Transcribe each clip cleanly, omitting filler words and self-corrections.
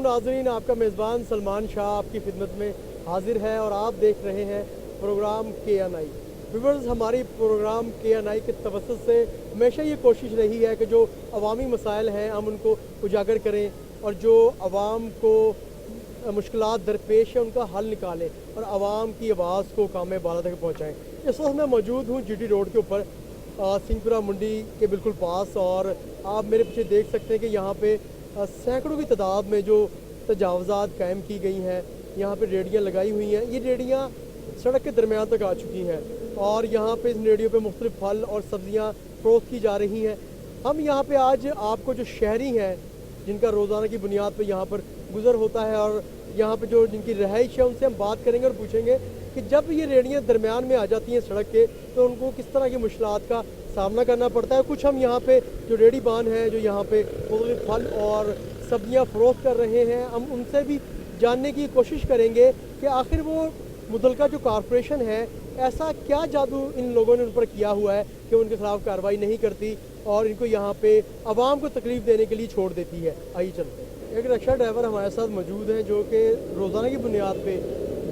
नाज़रीन, आपका मेज़बान सलमान शाह आपकी खिदमत में हाजिर है और आप देख रहे हैं प्रोग्राम KNI। व्यूअर्स, हमारी प्रोग्राम KNI के तवज्जुह से हमेशा ये कोशिश रही है कि जो अवामी मसाइल हैं हम उनको उजागर करें और जो अवाम को मुश्किलात दरपेश है उनका हल निकालें और आवाम की आवाज़ को काम बाला तक पहुँचाएँ। इस वक्त मैं मौजूद हूँ GT रोड के ऊपर सिंहपुरा मंडी के बिल्कुल पास, और आप मेरे पीछे देख सकते हैं कि यहाँ पे सैकड़ों की तादाद में जो तजावज़ात कायम की गई हैं, यहाँ पे रेडियाँ लगाई हुई हैं। ये रेडियाँ सड़क के दरमियान तक आ चुकी हैं और यहाँ पे इस रेडियो पे मुख्तलिफ फल और सब्ज़ियाँ फ़रोख्त की जा रही हैं। हम यहाँ पे आज आपको जो शहरी हैं जिनका रोज़ाना की बुनियाद पर यहाँ पर गुज़र होता है और यहाँ पे जो जिनकी रहाइश है उनसे हम बात करेंगे और पूछेंगे कि जब ये रेडियाँ दरमियान में आ जाती हैं सड़क के, तो उनको किस तरह की मुश्किलात का सामना करना पड़ता है। कुछ हम यहाँ पे जो रेडी बान हैं जो यहाँ पे मुख्तलिफ फल और सब्जियाँ फ़रोख्त कर रहे हैं, हम उनसे भी जानने की कोशिश करेंगे कि आखिर वो मुतलका जो कॉरपोरेशन है ऐसा क्या जादू इन लोगों ने उन पर किया हुआ है कि उनके खिलाफ कार्रवाई नहीं करती और इनको यहाँ पे आवाम को तकलीफ देने के लिए छोड़ देती है। आइए चलते हैं। एक रिक्शा ड्राइवर हमारे साथ मौजूद हैं जो कि रोज़ाना की बुनियाद पे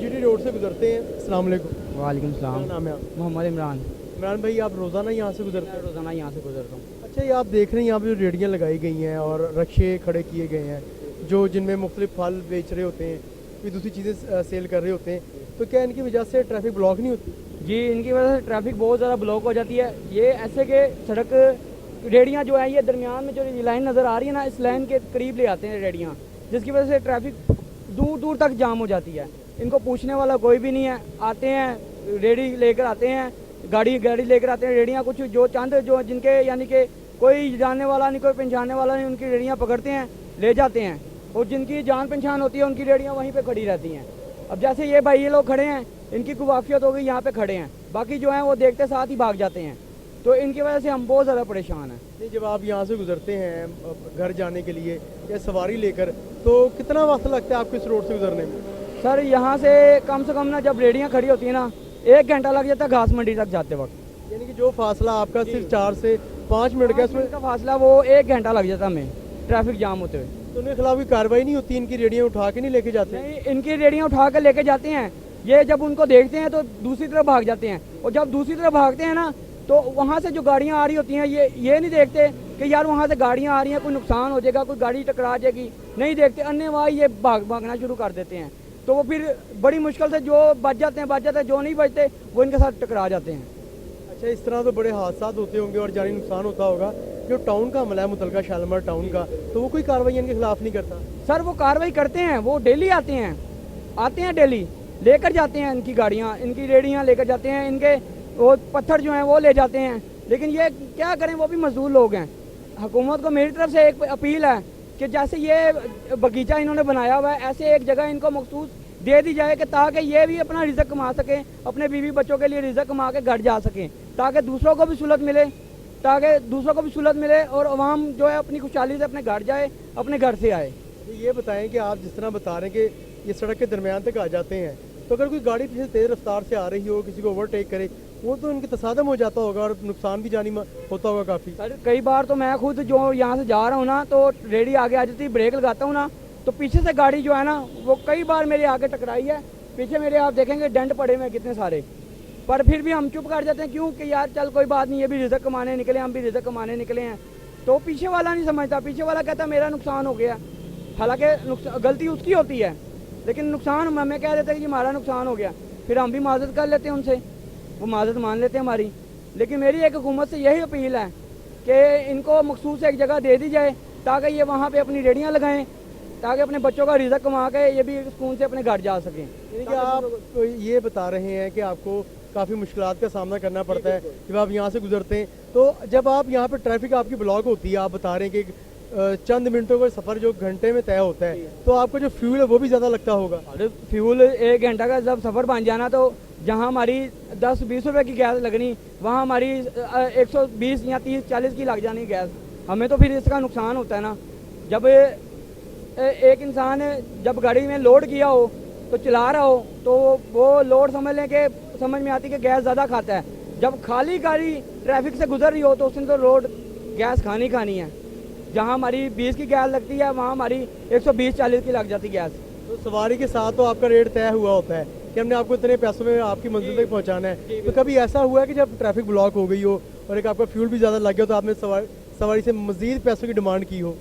GT रोड से गुजरते हैं। अस्सलाम वालेकुम। वालेकुम सलाम। क्या नाम है आप? मोहम्मद इमरान। इमरान भाई, आप रोज़ाना यहाँ से गुजरते हैं? रोज़ाना यहाँ से गुजरता हूँ। अच्छा, ये आप देख रहे हैं यहाँ पे जो रेडियाँ लगाई गई हैं और रक्शे खड़े किए गए हैं जो जिनमें मुख्तलिफ फल बेच रहे होते हैं, कोई दूसरी चीज़ें सेल कर रहे होते हैं, तो क्या इनकी वजह से ट्रैफिक ब्लॉक नहीं होती? जी, इनकी वजह से ट्रैफिक बहुत ज़्यादा ब्लॉक हो जाती है। ये ऐसे के सड़क रेडियाँ जो है ये दरमियान में जो लाइन नज़र आ रही है ना, इस लाइन के करीब ले आते हैं रेडियाँ, जिसकी वजह से ट्रैफिक दूर दूर तक जाम हो जाती है। इनको पूछने वाला कोई भी नहीं है। आते हैं रेडी लेकर आते हैं, गाड़ी लेकर आते हैं। रेडियाँ कुछ जो चंद जो जिनके यानी कि कोई जानने वाला नहीं, कोई पहचानने वाला नहीं, उनकी रेडियाँ पकड़ते हैं, ले जाते हैं, और जिनकी जान पहचान होती है उनकी रेडियाँ वहीं पे खड़ी रहती हैं। अब जैसे ये भाई ये लोग खड़े हैं, इनकी कोई वाफियत हो गई, यहाँ पे खड़े हैं, बाकी जो हैं वो देखते साथ ही भाग जाते हैं, तो इनकी वजह से हम बहुत ज़्यादा परेशान हैं। नहीं, जब आप यहाँ से गुजरते हैं घर जाने के लिए या सवारी लेकर, तो कितना वक्त लगता है आपको इस रोड से गुजरने में? सर यहाँ से कम ना जब रेडियाँ खड़ी होती हैं ना, 1 घंटा लग जाता है घास मंडी तक जाते वक्त। यानी कि जो फासला आपका सिर्फ 4 से 5 मिनट का, उसमें का फासला वो 1 घंटा लग जाता हमें ट्रैफिक जाम होते हुए। तो उनके खिलाफ कोई कार्रवाई नहीं होती? इनकी रेडियाँ उठा के नहीं लेके जाते? नहीं, इनकी रेडियाँ उठा कर लेके जाते हैं। ये जब उनको देखते हैं तो दूसरी तरफ भाग जाते हैं, और जब दूसरी तरफ भागते हैं ना, तो वहाँ से जो गाड़ियाँ आ रही होती हैं ये नहीं देखते कि यार वहाँ से गाड़ियाँ आ रही हैं, कोई नुकसान हो जाएगा, कोई गाड़ी टकरा जाएगी, नहीं देखते। अन्यथा ये भागना शुरू कर देते हैं, तो वो फिर बड़ी मुश्किल से जो बच जाते हैं, जो नहीं बचते वो इनके साथ टकरा जाते हैं। अच्छा, इस तरह तो बड़े हादसा होते होंगे और जानी नुकसान होता होगा। जो टाउन का हमला है मुतलका शालीमार टाउन का, तो वो कोई कार्रवाई इनके खिलाफ नहीं करता? सर वो कार्रवाई करते हैं, वो डेली आते हैं डेली लेकर जाते हैं इनकी गाड़ियाँ, इनकी रेडियाँ लेकर जाते हैं, इनके वो पत्थर जो हैं वो ले जाते हैं। लेकिन ये क्या करें, वो भी मजदूर लोग हैं। हुकूमत को मेरी तरफ से एक अपील है कि जैसे ये बगीचा इन्होंने बनाया हुआ है, ऐसे एक जगह इनको मखसूस दे दी जाए कि ताकि ये भी अपना रिज़्क कमा सकें, अपने बीवी बच्चों के लिए रिज़्क कमा के घर जा सकें, ताकि दूसरों को भी सहूलत मिले और आवाम जो है अपनी खुशहाली से अपने घर जाए, अपने घर से आए। ये बताएं कि आप जिस तरह बता रहे हैं कि ये सड़क के दरमियान तक आ जाते हैं, तो अगर कोई गाड़ी पीछे तेज़ रफ्तार से आ रही हो, किसी को ओवरटेक करे, वो तो इनके तसादम हो जाता होगा और नुकसान भी जानी होता होगा काफ़ी। सर कई बार तो मैं खुद जो यहाँ से जा रहा हूँ ना, तो रेडी आगे आ जाती है, ब्रेक लगाता हूँ ना, तो पीछे से गाड़ी जो है ना वो कई बार मेरे आगे टकराई है। पीछे मेरे आप देखेंगे डेंट पड़े हुए कितने सारे, पर फिर भी हम चुप कर जाते हैं, क्यों कि यार चल कोई बात नहीं, ये भी रिज़्क कमाने निकले, हम भी रिज़्क कमाने निकले हैं। तो पीछे वाला नहीं समझता, पीछे वाला कहता मेरा नुकसान हो गया, हालांकि गलती उसकी होती है, लेकिन नुकसान हमें कह देते हैं कि हमारा नुकसान हो गया, फिर हम भी माजरत कर लेते हैं उनसे, वो माजरत मान लेते हैं हमारी। लेकिन मेरी एक हुकूमत से यही अपील है कि इनको मखसूस एक जगह दे दी जाए, ताकि ये वहाँ पे अपनी रेडियाँ लगाएं, ताकि अपने बच्चों का रिज़्क कमा के ये भी सुकून से अपने घर जा सकें। यानी कि आप ये बता रहे हैं कि आपको काफ़ी मुश्किलात का सामना करना पड़ता है जब आप यहाँ से गुजरते हैं। तो जब आप यहाँ पे ट्रैफिक आपकी ब्लॉक होती है, आप बता रहे हैं कि चंद मिनटों का सफ़र जो घंटे में तय होता है, तो आपका जो फ्यूल है वो भी ज़्यादा लगता होगा? अरे फ्यूल 1 घंटा का जब सफ़र बन जाना, तो जहाँ हमारी 10-20 रुपए की गैस लगनी, वहाँ हमारी 120 या 30-40 की लग जानी गैस। हमें तो फिर इसका नुकसान होता है ना। जब एक इंसान जब गाड़ी में लोड किया हो तो चला रहा हो, तो वो लोड समझ में आती कि गैस ज़्यादा खाता है। जब खाली गाड़ी ट्रैफिक से गुजर रही हो तो उसने तो रोड गैस खानी है। जहाँ हमारी 20 की गैस लगती है वहाँ हमारी 120-40 की लग जाती गैस। तो सवारी के साथ तो आपका रेट तय हुआ होता है कि हमने आपको इतने पैसों में आपकी मंजिल तक पहुंचाना है। तो कभी ऐसा हुआ है कि जब ट्रैफिक ब्लॉक हो गई हो और एक आपका फ्यूल भी ज़्यादा लग गया तो आपने सवारी से मज़ीद पैसों की डिमांड की हो?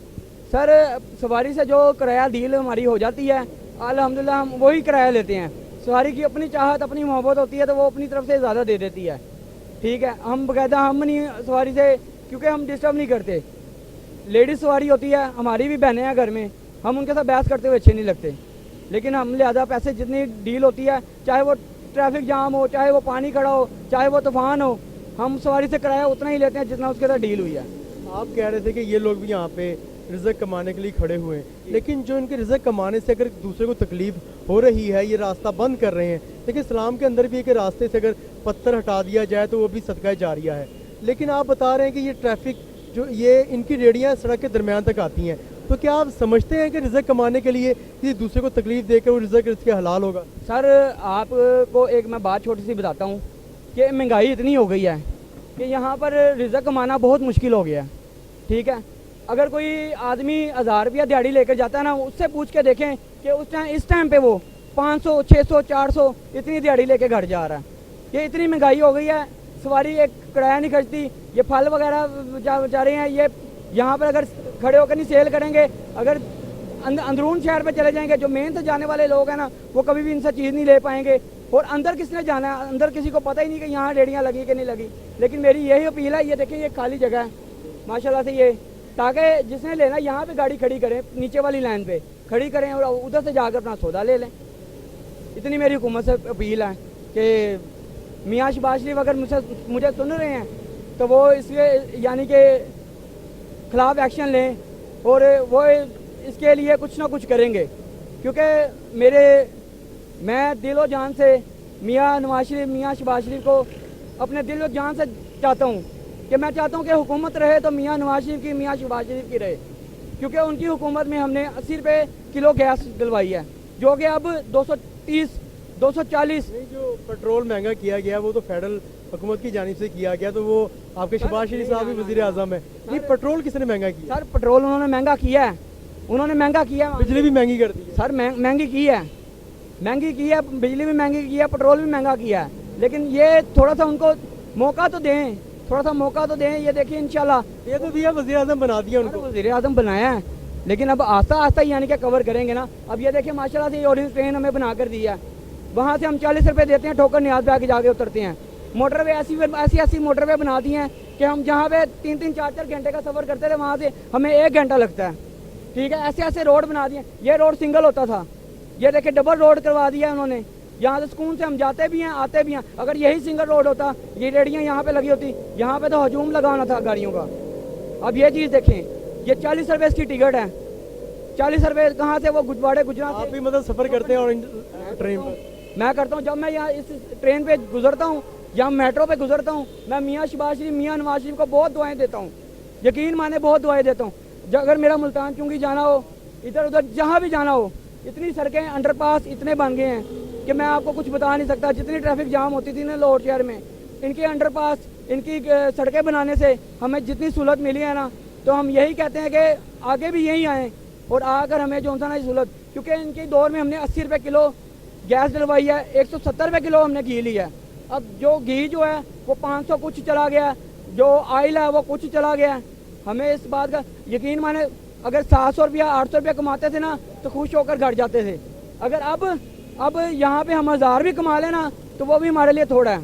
सर सवारी से जो किराया डील हमारी हो जाती है अल्हम्दुलिल्लाह हम वही किराया लेते हैं। सवारी की अपनी चाहत अपनी मोहब्बत होती है तो वो अपनी तरफ से ज़्यादा दे देती है। ठीक है, हम बाकायदा हम नहीं सवारी से, क्योंकि हम डिस्टर्ब नहीं करते। लेडीज़ सवारी होती है, हमारी भी बहनें हैं घर में, हम उनके साथ बहस करते हुए अच्छे नहीं लगते। लेकिन हम लिहाजा पैसे जितनी डील होती है, चाहे वो ट्रैफिक जाम हो, चाहे वो पानी खड़ा हो, चाहे वो तूफान हो, हम सवारी से किराया उतना ही लेते हैं जितना उसके साथ डील हुई है। आप कह रहे थे कि ये लोग भी यहाँ पे रिज़्क कमाने के लिए खड़े हुए हैं, लेकिन जो इनके रिज़्क कमाने से अगर दूसरे को तकलीफ हो रही है, ये रास्ता बंद कर रहे हैं, लेकिन इस्लाम के अंदर भी है कि रास्ते से अगर पत्थर हटा दिया जाए तो वो भी सदका जारिया है। लेकिन आप बता रहे हैं कि ये ट्रैफिक जो ये इनकी रेडियाँ सड़क के दरमियान तक आती हैं, तो क्या आप समझते हैं कि रिज़्क कमाने के लिए किसी दूसरे को तकलीफ देकर वो रिज़्क इसके हलाल होगा? सर आपको एक मैं बात छोटी सी बताता हूँ कि महंगाई इतनी हो गई है कि यहाँ पर रिज़्क कमाना बहुत मुश्किल हो गया है। ठीक है, अगर कोई आदमी 1000 रुपया दिहाड़ी लेकर जाता है ना, उससे पूछ के देखें कि उस टाइम इस टाइम पे वो 500, 600, 400 इतनी दिहाड़ी लेके घर जा रहा है। ये इतनी महंगाई हो गई है, सवारी एक किराया नहीं खर्चती, ये फल वगैरह जा रहे हैं, ये यहाँ पर अगर खड़े होकर नहीं सेल करेंगे, अगर अंदरून शहर पे चले जाएंगे, जो मेन से जाने वाले लोग हैं ना, वो कभी भी इनसे चीज़ नहीं ले पाएंगे। और अंदर किसने जाना है, अंदर किसी को पता ही नहीं कि यहाँ रेडियाँ लगी कि नहीं लगी। लेकिन मेरी यही अपील है, ये देखिए ये खाली जगह है माशाल्लाह से, ये ताकि जिसने लेना यहाँ पे गाड़ी खड़ी करें, नीचे वाली लाइन पे खड़ी करें और उधर से जाकर अपना सौदा ले लें। इतनी मेरी हुकूमत से अपील है कि मियाँ शहबाज शरीफ अगर मुझे सुन रहे हैं तो वो इसलिए यानी कि खिलाफ एक्शन लें और वो इसके लिए कुछ ना कुछ करेंगे। क्योंकि मैं दिलो जान से मियाँ नवाज शरीफ, मियाँ शहबाज शरीफ को अपने दिलो जान से चाहता हूँ कि मैं चाहता हूँ कि हुकूमत रहे तो मियाँ नवाज शरीफ की, मियाँ शहबाज शरीफ की रहे। क्योंकि उनकी हुकूमत में हमने 80 रुपये किलो गैस डलवाई है, जो कि अब 230, 240। नहीं, जो पेट्रोल महंगा किया गया वो तो फेडरल हुकूमत की जानिब से किया गया, तो वो आपके शहबाज शरीफ साहब भी वज़ीर आज़म है। ये पेट्रोल किसने महंगा किया? सर पेट्रोल उन्होंने महंगा किया है, उन्होंने महंगा किया है। बिजली भी महंगी कर दी है। सर महंगी की है, महंगी की है, बिजली भी महंगी की है, पेट्रोल भी महंगा किया है। लेकिन ये थोड़ा सा उनको मौका तो दें, थोड़ा सा मौका तो दें। ये देखिए इंशाल्लाह ये तो दिया, वज़ीर आज़म बना दिया उनको। वज़ीर आज़म बनाया है, लेकिन अब आस्ता आस्ता यानी कि कवर करेंगे ना। अब ये देखिए माशाल्लाह से ऑरेंज ट्रेन हमें बना कर दी है, वहाँ से हम 40 रुपये देते हैं, ठोकर न्याज पे आके जाके उतरते हैं। मोटरवे ऐसी मोटरवे बना दी हैं कि हम जहाँ पे 3-3, 4-4 घंटे का सफ़र करते थे, वहाँ से हमें 1 घंटा लगता है। ठीक है, ऐसे रोड बना दिए। ये रोड सिंगल होता था, ये देखिए डबल रोड करवा दिया है उन्होंने। यहाँ से सुकून से हम जाते भी हैं, आते भी हैं। अगर यही सिंगल रोड होता, ये रेडियाँ यहाँ पे लगी होती, यहाँ पे तो हजूम लगाना था गाड़ियों का। अब ये चीज़ देखें, ये 40 रुपये इसकी टिकट है, 40 रुपये कहाँ से वो गुजवाड़े गुजरात। आप भी मतलब सफ़र करते हैं और ट्रेन पर? मैं करता हूँ, जब मैं यहाँ इस ट्रेन पे गुजरता हूँ या मेट्रो पे गुजरता हूँ, मैं मियाँ शहबाज शरीफ, मियाँ नवाज शरीफ को बहुत दुआएं देता हूँ, यकीन माने बहुत दुआएं देता हूँ। अगर मेरा मुल्तान चुंगी जाना हो, इधर उधर जहाँ भी जाना हो, इतनी सड़कें अंडरपास इतने बन गए हैं कि मैं आपको कुछ बता नहीं सकता। जितनी ट्रैफिक जाम होती थी ना लाहौर शहर में, इनके अंडरपास, इनकी सड़कें बनाने से हमें जितनी सहूलत मिली है ना, तो हम यही कहते हैं कि आगे भी यही आएँ और आकर हमें जो सा ना सहूलत। क्योंकि इनके दौर में हमने 80 रुपये किलो गैस डलवाई है, 170 रुपये किलो हमने घी लिया है। अब जो घी जो है वो 500 कुछ चला गया, जो ऑयल है वो कुछ चला गया। हमें इस बात का यकीन माने, अगर 700 रुपया 800 रुपया कमाते थे ना तो खुश होकर घर जाते थे। अगर अब यहाँ पे हम 1000 भी कमा लेना तो वो भी हमारे लिए थोड़ा है,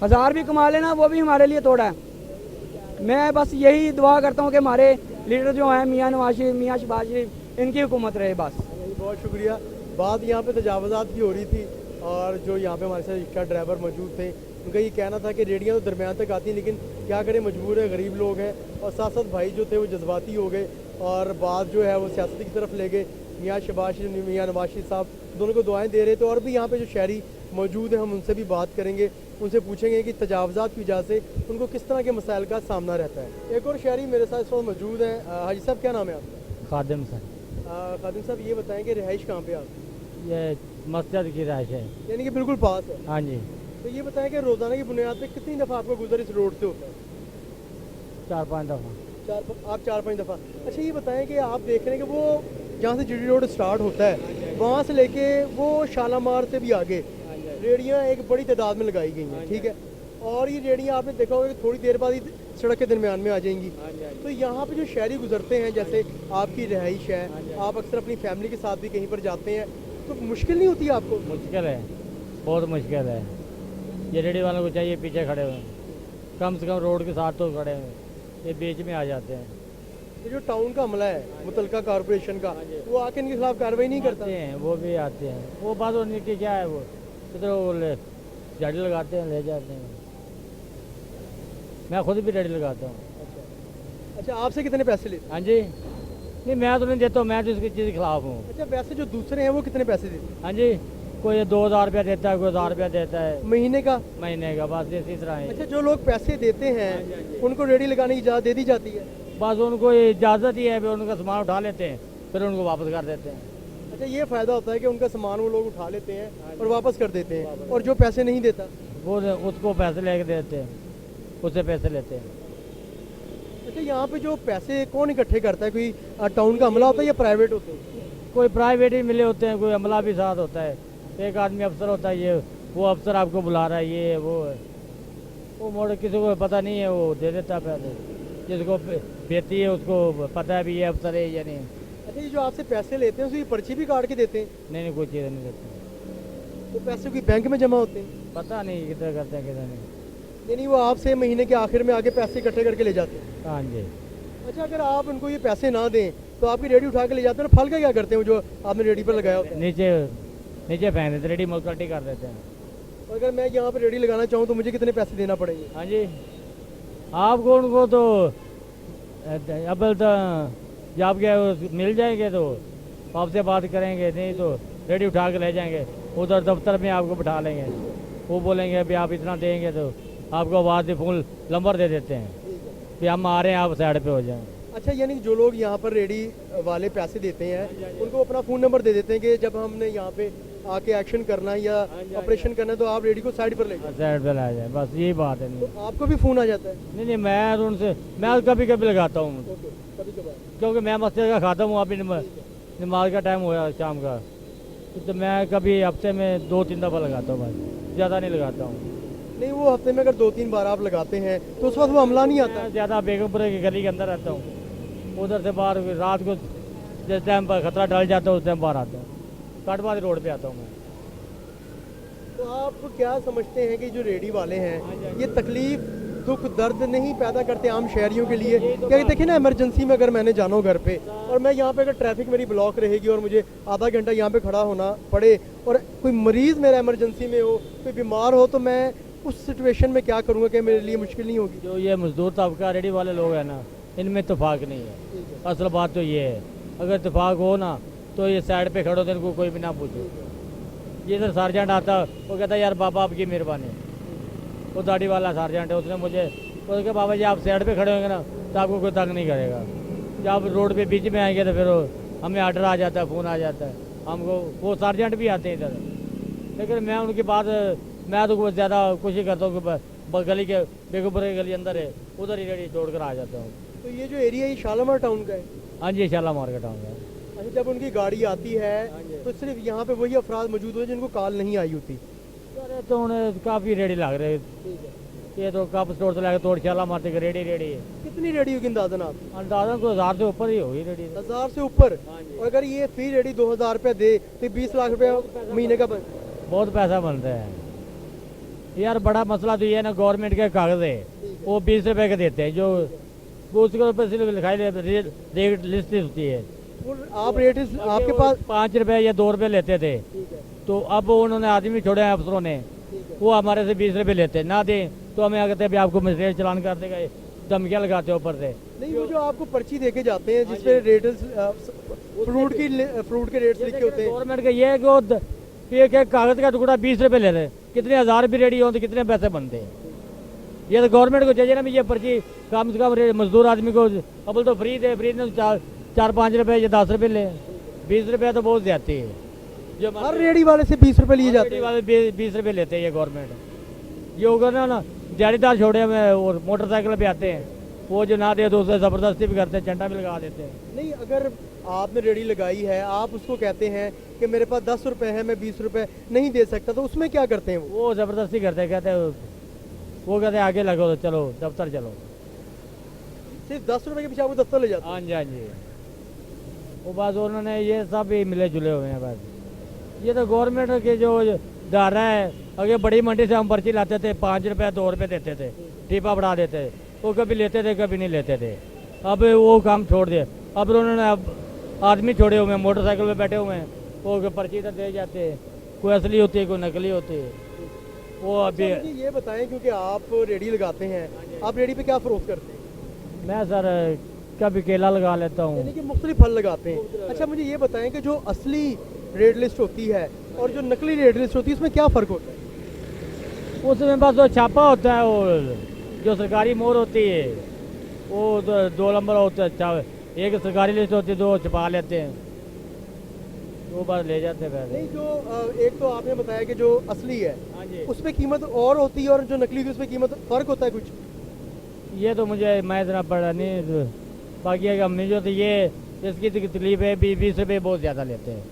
1000 भी कमा लेना वो भी हमारे लिए थोड़ा है। मैं बस यही दुआ करता हूँ कि हमारे लीडर जो हैं मियाँ नवाज शरीफ, मियाँ शहबाज शरीफ, इनकी हुकूमत रहे बस। बहुत शुक्रिया। बात यहाँ पे तजावज़ात की हो रही थी और जो यहाँ पे हमारे साथ रिक्शा ड्राइवर मौजूद थे, उनका ये कहना था कि रेडियाँ तो दरमियान तक आती हैं, लेकिन क्या करें, मजबूर है, गरीब लोग हैं। और साथ साथ भाई जो थे वो जज्बाती हो गए और बात जो है वो सियासत की तरफ ले गए। मियाँ शहबाज शरीफ, मियाँ नवाज शरीफ साहब दोनों को दुआएं दे रहे थे। और भी यहाँ पे जो शहरी मौजूद हैं, हम उनसे भी बात करेंगे, उनसे पूछेंगे कि तजावज़ात की वजह से उनको किस तरह के मसाइल का सामना रहता है। एक और शहरी मेरे साथ इस वक्त मौजूद हैं। हाजी साहब, क्या नाम है आपका? खादिम सर। खादिम साहब, ये बताएं कि रिहाइश कहाँ पे आप? ये मस्जिद की राइश है। यानी कि बिल्कुल पास है? हाँ जी। तो ये बताएं कि रोज़ाना की बुनियाद पे कितनी दफ़ा आपका गुजर इस रोड से होता है? 4-5 दफ़ा। आप 4-5 दफ़ा। अच्छा ये बताएं कि आप देख रहे हैं कि वो जहाँ से जीटी रोड स्टार्ट होता है वहाँ से लेके वो शालामार से भी आगे रेहड़ियाँ एक बड़ी तादाद में लगाई गई हैं, ठीक है। और ये रेहड़ियाँ आपने देखा होगा कि थोड़ी देर बाद ही सड़क के दरमियान में आ जाएंगी। तो यहाँ पे जो शहरी गुजरते हैं, जैसे आपकी रिहाइश है, आप अक्सर अपनी फैमिली के साथ भी कहीं पर जाते हैं, तो मुश्किल नहीं होती आपको? मुश्किल है, बहुत मुश्किल है। ये रेडी वालों को चाहिए पीछे खड़े हुए, कम से कम रोड के साथ तो खड़े हुए, ये बीच में आ जाते हैं। ये जो टाउन का अमला है मुतलका कारपोरेशन का, वो आके इनके खिलाफ कार्रवाई नहीं करता? आते हैं, वो भी आते हैं। वो बात उनकी क्या है, वो इधर वो झाड़ी लगाते हैं, ले जाते हैं। मैं खुद भी रेडी लगाता हूँ। अच्छा आपसे कितने पैसे लेते हैं? हाँ जी, नहीं मैं तो नहीं देता हूँ, मैं तो इसकी चीज़ के खिलाफ हूँ। अच्छा वैसे जो दूसरे हैं वो कितने पैसे देते हैं? हाँ जी, कोई 2000 रुपया देता है, कोई 1000 रुपया देता है महीने का? महीने का, बस इसी तरह है। अच्छा जो लोग पैसे देते हैं उनको रेडी लगाने की इजाज़त दे दी जाती है? बस उनको इजाज़त ही है, फिर उनका सामान उठा लेते हैं, फिर उनको वापस कर देते हैं। अच्छा ये फ़ायदा होता है कि उनका सामान वो लोग उठा लेते हैं और वापस कर देते हैं, और जो पैसे नहीं देता? वो उसको पैसे लेके देते हैं, उससे पैसे लेते हैं। अच्छा यहाँ पे जो पैसे कौन इकट्ठे करता है? कोई टाउन का अमला होता है या प्राइवेट होता है? कोई प्राइवेट ही मिले होते हैं, कोई अमला भी साथ होता है, एक आदमी अफसर होता है, ये वो अफसर आपको बुला रहा है, ये है वो है, वो मोड़ किसी को पता नहीं है, वो दे देता है पैसे। जिसको बेचती है उसको पता है भी ये अफसर है या नहीं। अच्छा ये जो आपसे पैसे लेते हैं उसकी पर्ची भी काट के देते हैं? नहीं कोई चीज़ नहीं देते। वो पैसे कोई बैंक में जमा होते हैं? पता नहीं किधर करते हैं किधर नहीं। यानी वो आपसे महीने के आखिर में आके पैसे इकट्ठे करके ले जाते हैं? हाँ जी। अच्छा अगर आप उनको ये पैसे ना दें तो आपकी रेडी उठा के ले जाते हैं, फल का क्या करते हैं जो आपने रेडी पर लगाया होता है? नीचे फेंक देते, रेडी मोकल्टी कर देते हैं। और अगर मैं यहाँ पर रेडी लगाना चाहूँ तो मुझे कितने पैसे देना पड़ेंगे? हाँ जी, आपको उनको तो अब तो जब के मिल जाएंगे तो आपसे बात करेंगे, नहीं तो रेडी उठा के ले जाएंगे, उधर दफ्तर में आपको बिठा लेंगे, वो बोलेंगे अभी आप इतना देंगे तो आपको आवाज़ फुल नंबर दे देते हैं कि हम आ रहे हैं, आप साइड पे हो जाएं। अच्छा यानी जो लोग यहाँ पर रेडी वाले पैसे देते हैं उनको अपना फ़ोन नंबर दे देते हैं कि जब हमने यहाँ पे आके एक्शन करना है या ऑपरेशन करना है तो आप रेडी को साइड पर ले जाओ, साइड पे ला जाए, बस यही बात है। नहीं तो आपको भी फ़ोन आ जाता है? नहीं मैं तो उनसे मैं कभी कभी लगाता हूँ, कभी कभार? क्योंकि मैं मस्जिद का खाता हूँ, अभी नमाज का टाइम हुआ शाम का, तो मैं कभी हफ्ते में 2-3 दफ़ा लगाता हूँ, बस ज़्यादा नहीं लगाता हूँ। नहीं वो हफ्ते में अगर 2-3 बार आप लगाते हैं तो उस वक्त वो अमला नहीं आता? मैं ज़्यादा बेगमपुरे की गली के अंदर रहता हूँ, उधर से बाहर रात को जिस टाइम पर खतरा टल जाता है उस टाइम बाहर आता हूँ, काटवादी रोड पे आता हूँ मैं। तो आप क्या समझते हैं कि जो रेडी वाले हैं ये तकलीफ दुख दर्द नहीं पैदा करते आम शहरियों के लिए? क्या देखिए ना, इमरजेंसी में अगर मैंने जाना हो घर पे और मैं यहाँ पे अगर ट्रैफिक मेरी ब्लॉक रहेगी और मुझे आधा घंटा यहाँ पे खड़ा होना पड़े और कोई मरीज़ मेरा इमरजेंसी में हो, कोई बीमार हो, तो मैं उस सिचुएशन में क्या करूँगा कि मेरे लिए मुश्किल नहीं होगी? जो ये मजदूर तबका रेडी वाले लोग हैं ना, इनमें इतफाक नहीं है। असल बात तो ये है, अगर इतफाक हो ना तो ये साइड पे खड़े होते इनको कोई भी ना पूछे। ये सर सार्जेंट आता, वो कहता है यार बाबा आपकी मेहरबानी, वो दाढ़ी वाला सार्जेंट है, उसने मुझे वो कहा बाबा जी आप साइड पे खड़े होंगे ना तो आपको कोई तंग नहीं करेगा, जब आप रोड पे बीच में आएंगे तो फिर हमें आर्डर आ जाता है, फ़ोन आ जाता है हमको, वो सार्जेंट भी आते हैं इधर। लेकिन मैं उनकी बात, मैं तो ज़्यादा कोशिश करता हूँ कि गली के बेगमपुर की गली अंदर है, उधर ही रेडी छोड़ कर आ जाता हूँ। तो ये जो एरिया है शालामार टाउन का है? हाँ जी, शालामार का टाउन है। अच्छा जब उनकी गाड़ी आती है तो सिर्फ यहाँ पे वही अफराद मौजूद होते हैं जिनको कॉल नहीं आई होती? अरे तो उन्हें काफ़ी रेडी लग रहे, ये तो कप स्टोर से लेकर तोड़ शालामार तक रेडी है। कितनी रेडी होगी अंदाजन आप? अंदाजा को 1000 से ऊपर ही होगी रेडी। 1000 से ऊपर? और अगर ये फ्री रेडी 2000 रुपया दे तो 20 लाख रुपया महीने का बहुत पैसा बनता है यार। बड़ा मसला तो ये है ना, गवर्नमेंट के कागज है वो 20 रुपए के देते हैं, जो उसके ऊपर सिर्फ लिखाई रेट लिस्ट होती है। आप रेट आपके पास 5 रुपए या 2 रुपए लेते थे, तो अब उन्होंने आदमी छोड़े हैं अफसरों ने, वो हमारे से 20 रुपए लेते हैं, ना दें तो हमें कहते हैं आपको मजिस्ट्रेट चलान कर देगा, धमकियाँ लगाते हैं ऊपर से। नहीं वो जो आपको पर्ची देके जाते हैं जिसपे रेट फ्रूट के रेट्स लिखे होते हैं, गवर्नमेंट का ये है कि वो एक कागज का टुकड़ा 20 रुपए ले रहे हैं, कितने हज़ार भी रेडी हो तो कितने पैसे बनते हैं। ये तो गवर्नमेंट को चाहिए ना भी ये पर्ची कम से कम मजदूर आदमी को अब तो फ्री दे, फ्री ने 4-5 रुपए या 10 रुपए ले, 20 रुपये तो बहुत ज्यादा है। जो हर रेडी वाले से 20 रुपए लिए जाते हैं? वाले 20 रुपए लेते हैं ये गवर्नमेंट। ये होगा ना दिहाड़ीदार छोड़े हुए और मोटरसाइकिल पे आते हैं, वो जो ना दे तो उसे ज़बरदस्ती भी करते हैं, चंडा भी लगा देते हैं। नहीं, अगर आपने रेडी लगाई है, आप उसको कहते हैं कि मेरे पास 10 रुपए है, मैं 20 रुपए नहीं दे सकता, तो उसमें क्या करते हैं वो? वो ज़बरदस्ती करते हैं, वो कहते हैं आगे लगो तो चलो दफ्तर चलो। सिर्फ 10 रुपए के पीछे आपको दफ्तर ले जाते हैं? हाँ जी हाँ जी। वो बस उन्होंने ये सब ही मिले जुले हुए हैं बस। ये तो गवर्नमेंट के जो धारा है, अगर बड़ी मंडी से हम पर्ची लाते थे 5 रुपये 2 रुपये देते थे, टीपा बढ़ा देते, वो कभी लेते थे कभी नहीं लेते थे। अब वो काम छोड़ दिया, अब उन्होंने अब आदमी छोड़े हुए हैं, मोटरसाइकिल पे बैठे हुए हैं, वो पर्ची तो दे जाते हैं, कोई असली होती है कोई नकली होती है। वो अभी अच्छा, मुझे ये बताएं, क्योंकि आप रेडी लगाते हैं, आप रेडी पे क्या फरोख्त करते हैं? मैं सर कभी केला लगा लेता हूँ। यानी कि मुख्तलिफ फल लगाते हैं। अच्छा, मुझे ये बताएं कि जो असली रेट लिस्ट होती है और जो नकली रेट लिस्ट होती है, उसमें क्या फ़र्क होता है? उसमें बस वो छापा होता है, वो जो सरकारी मोहर होती है वो 2 नंबर होता है, अच्छा एक सरकारी लिस्ट होती है, 2 छपा लेते हैं, वो बस ले जाते हैं पैसे। नहीं, जो एक तो आपने बताया कि जो असली है हाँ जी, उस पर कीमत और होती है और जो नकली होती है उस पर कीमत फ़र्क होता है कुछ? ये तो मुझे मैं इतना पढ़ा नहीं, बाकी है हमने जो तो ये इसकी तकलीफ है, 20 रुपये बहुत ज़्यादा लेते हैं।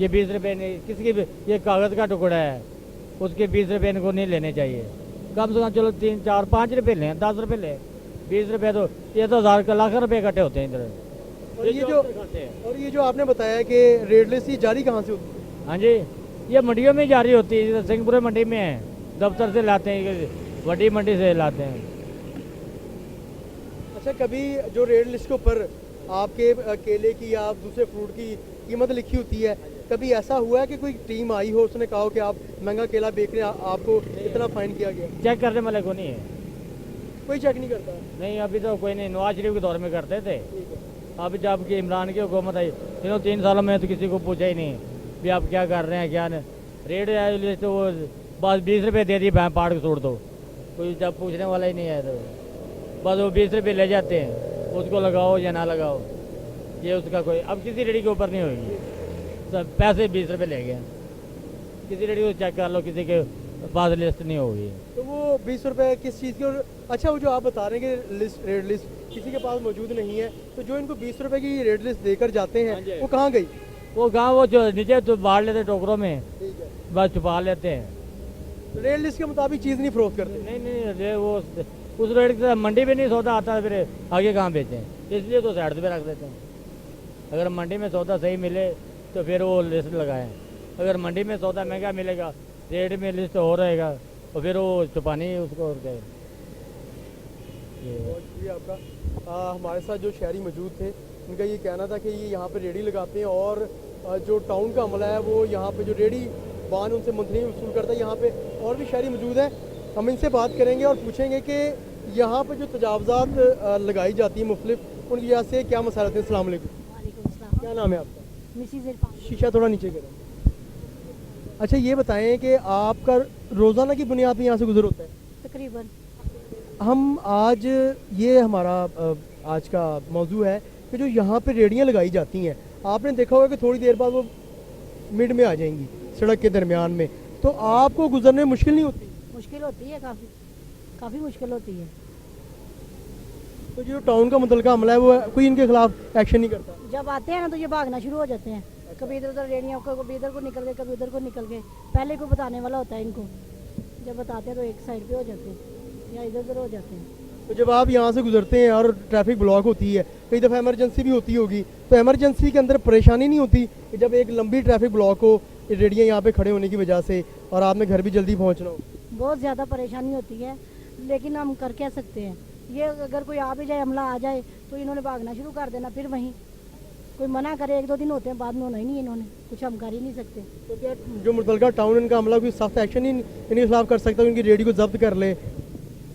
ये 20 रुपये नहीं, किसी की ये कागज़ का टुकड़ा है, उसके 20 रुपये इनको नहीं लेने चाहिए। कम से कम चलो 3 4 5 रुपये लें, 10 रुपये लें, 20 रुपये तो ये तो 1000 लाख रुपये इकट्ठे होते हैं इधर। और ये जो आपने बताया कि रेट लिस्ट ये जारी कहाँ से होती है? हाँ जी, ये मंडियों में जारी होती है, जैसे सिंहपुर मंडी में है, दफ्तर से लाते हैं, बड़ी मंडी से लाते हैं। अच्छा, कभी जो रेट लिस्ट के ऊपर आपके केले की या दूसरे फ्रूट की कीमत लिखी होती है, कभी ऐसा हुआ है कि कोई टीम आई हो, उसने कहा हो कि आप महंगा केला बेच रहे हैं, आपको इतना फाइन किया गया? चेक करने वाले को नहीं है। कोई चेक नहीं करता? नहीं, अभी तो कोई नहीं, नवाज शरीफ के दौर में करते थे। अभी जब कि इमरान की हुकूमत आई, तीनों 3 सालों में तो किसी को पूछा ही नहीं भी आप क्या कर रहे हैं क्या नहीं। रेट लिस्ट तो वो बस 20 रुपये दे दी, भैं पाड़ के छोड़ दो, कोई जब पूछने वाला ही नहीं है, तो बस वो 20 रुपये ले जाते हैं, उसको लगाओ या ना लगाओ, ये उसका कोई अब किसी रेडी के ऊपर नहीं होगी। सब पैसे 20 रुपये ले गए, किसी रेडी को चेक कर लो, किसी के पास लिस्ट नहीं होगी। तो वो 20 रुपये किस चीज़ की? और अच्छा, वो जो आप बता रहे हैं कि रेट लिस्ट किसी के पास मौजूद नहीं है, तो जो इनको 20 रुपये की रेट लिस्ट देकर जाते हैं वो कहाँ गई? वो गाँव वो जो नीचे तो बाढ़ लेते टोकरों में, ठीक है, बस छुपा लेते हैं। रेट लिस्ट के मुताबिक चीज़ नहीं फरोख्त करते? नहीं, वो उस रेट से मंडी में नहीं सौदा आता, फिर आगे कहाँ बेचें, इसलिए तो साइड पे रख देते हैं। अगर मंडी में सौदा सही मिले तो फिर वो लिस्ट लगाएं, अगर मंडी में सौदा महंगा मिलेगा, रेट में लिस्ट हो रहेगा, और फिर वो छुपानी उसको और क्या। बहुत शुक्रिया आपका। हमारे साथ जो शहरी मौजूद थे, उनका ये कहना था कि ये यहाँ पे रेडी लगाते हैं और जो टाउन का अमला है वो यहाँ पे जो रेडी बान उनसे मंथली वसूल करता है। यहाँ पे और भी शहरी मौजूद हैं, हम इनसे बात करेंगे और पूछेंगे कि यहाँ पे जो तजावज़ात लगाई जाती है मुख्तलिफ, उनकी वजह से क्या मसाइल हैं। अस्सलाम वालेकुम। वालेकुम अस्सलाम। क्या नाम है आपका? मिसिज इरफान। शीशा थोड़ा नीचे करें। अच्छा, ये बताएं कि आपका रोज़ाना की बुनियाद पर यहाँ से गुजर होता है? तकरीबन। हम आज ये हमारा आज का मौजू है कि जो यहाँ पे रेडियाँ लगाई जाती हैं, आपने देखा होगा कि थोड़ी देर बाद वो मिड में आ जाएंगी सड़क के दरमियान में, तो आपको गुजरने में मुश्किल नहीं होती? मुश्किल होती है, काफ़ी मुश्किल होती है। तो जो टाउन का मुतलका अमला है वो कोई इनके खिलाफ एक्शन नहीं करता? जब आते हैं ना तो ये भागना शुरू हो जाते हैं, कभी इधर उधर रेडियो को, कभी इधर को निकल गए, कभी उधर को निकल गए। पहले कोई बताने वाला होता है इनको, जब बताते हैं तो एक साइड पे हो जाते हैं या इधर उधर हो जाते हैं। तो जब आप यहाँ से गुजरते हैं और ट्रैफिक ब्लॉक होती है, कई दफ़ा इमरजेंसी भी होती होगी, तो इमरजेंसी के अंदर परेशानी नहीं होती कि जब एक लंबी ट्रैफिक ब्लॉक हो, रेडियाँ यहाँ पे खड़े होने की वजह से, और आपने घर भी जल्दी पहुँचना हो? बहुत ज़्यादा परेशानी होती है, लेकिन हम कर क्या सकते हैं। ये अगर कोई आ भी जाए, हमला आ जाए, तो इन्होंने भागना शुरू कर देना। फिर वहीं कोई मना करे, 1-2 दिन होते हैं, बाद में होना ही नहीं, इन्होंने कुछ हम कर ही नहीं सकते। तो क्या जो मुतलका टाउन इनका अमला कोई सख्त एक्शन ही इनके खिलाफ कर सकता है, उनकी रेडी को जब्त कर ले?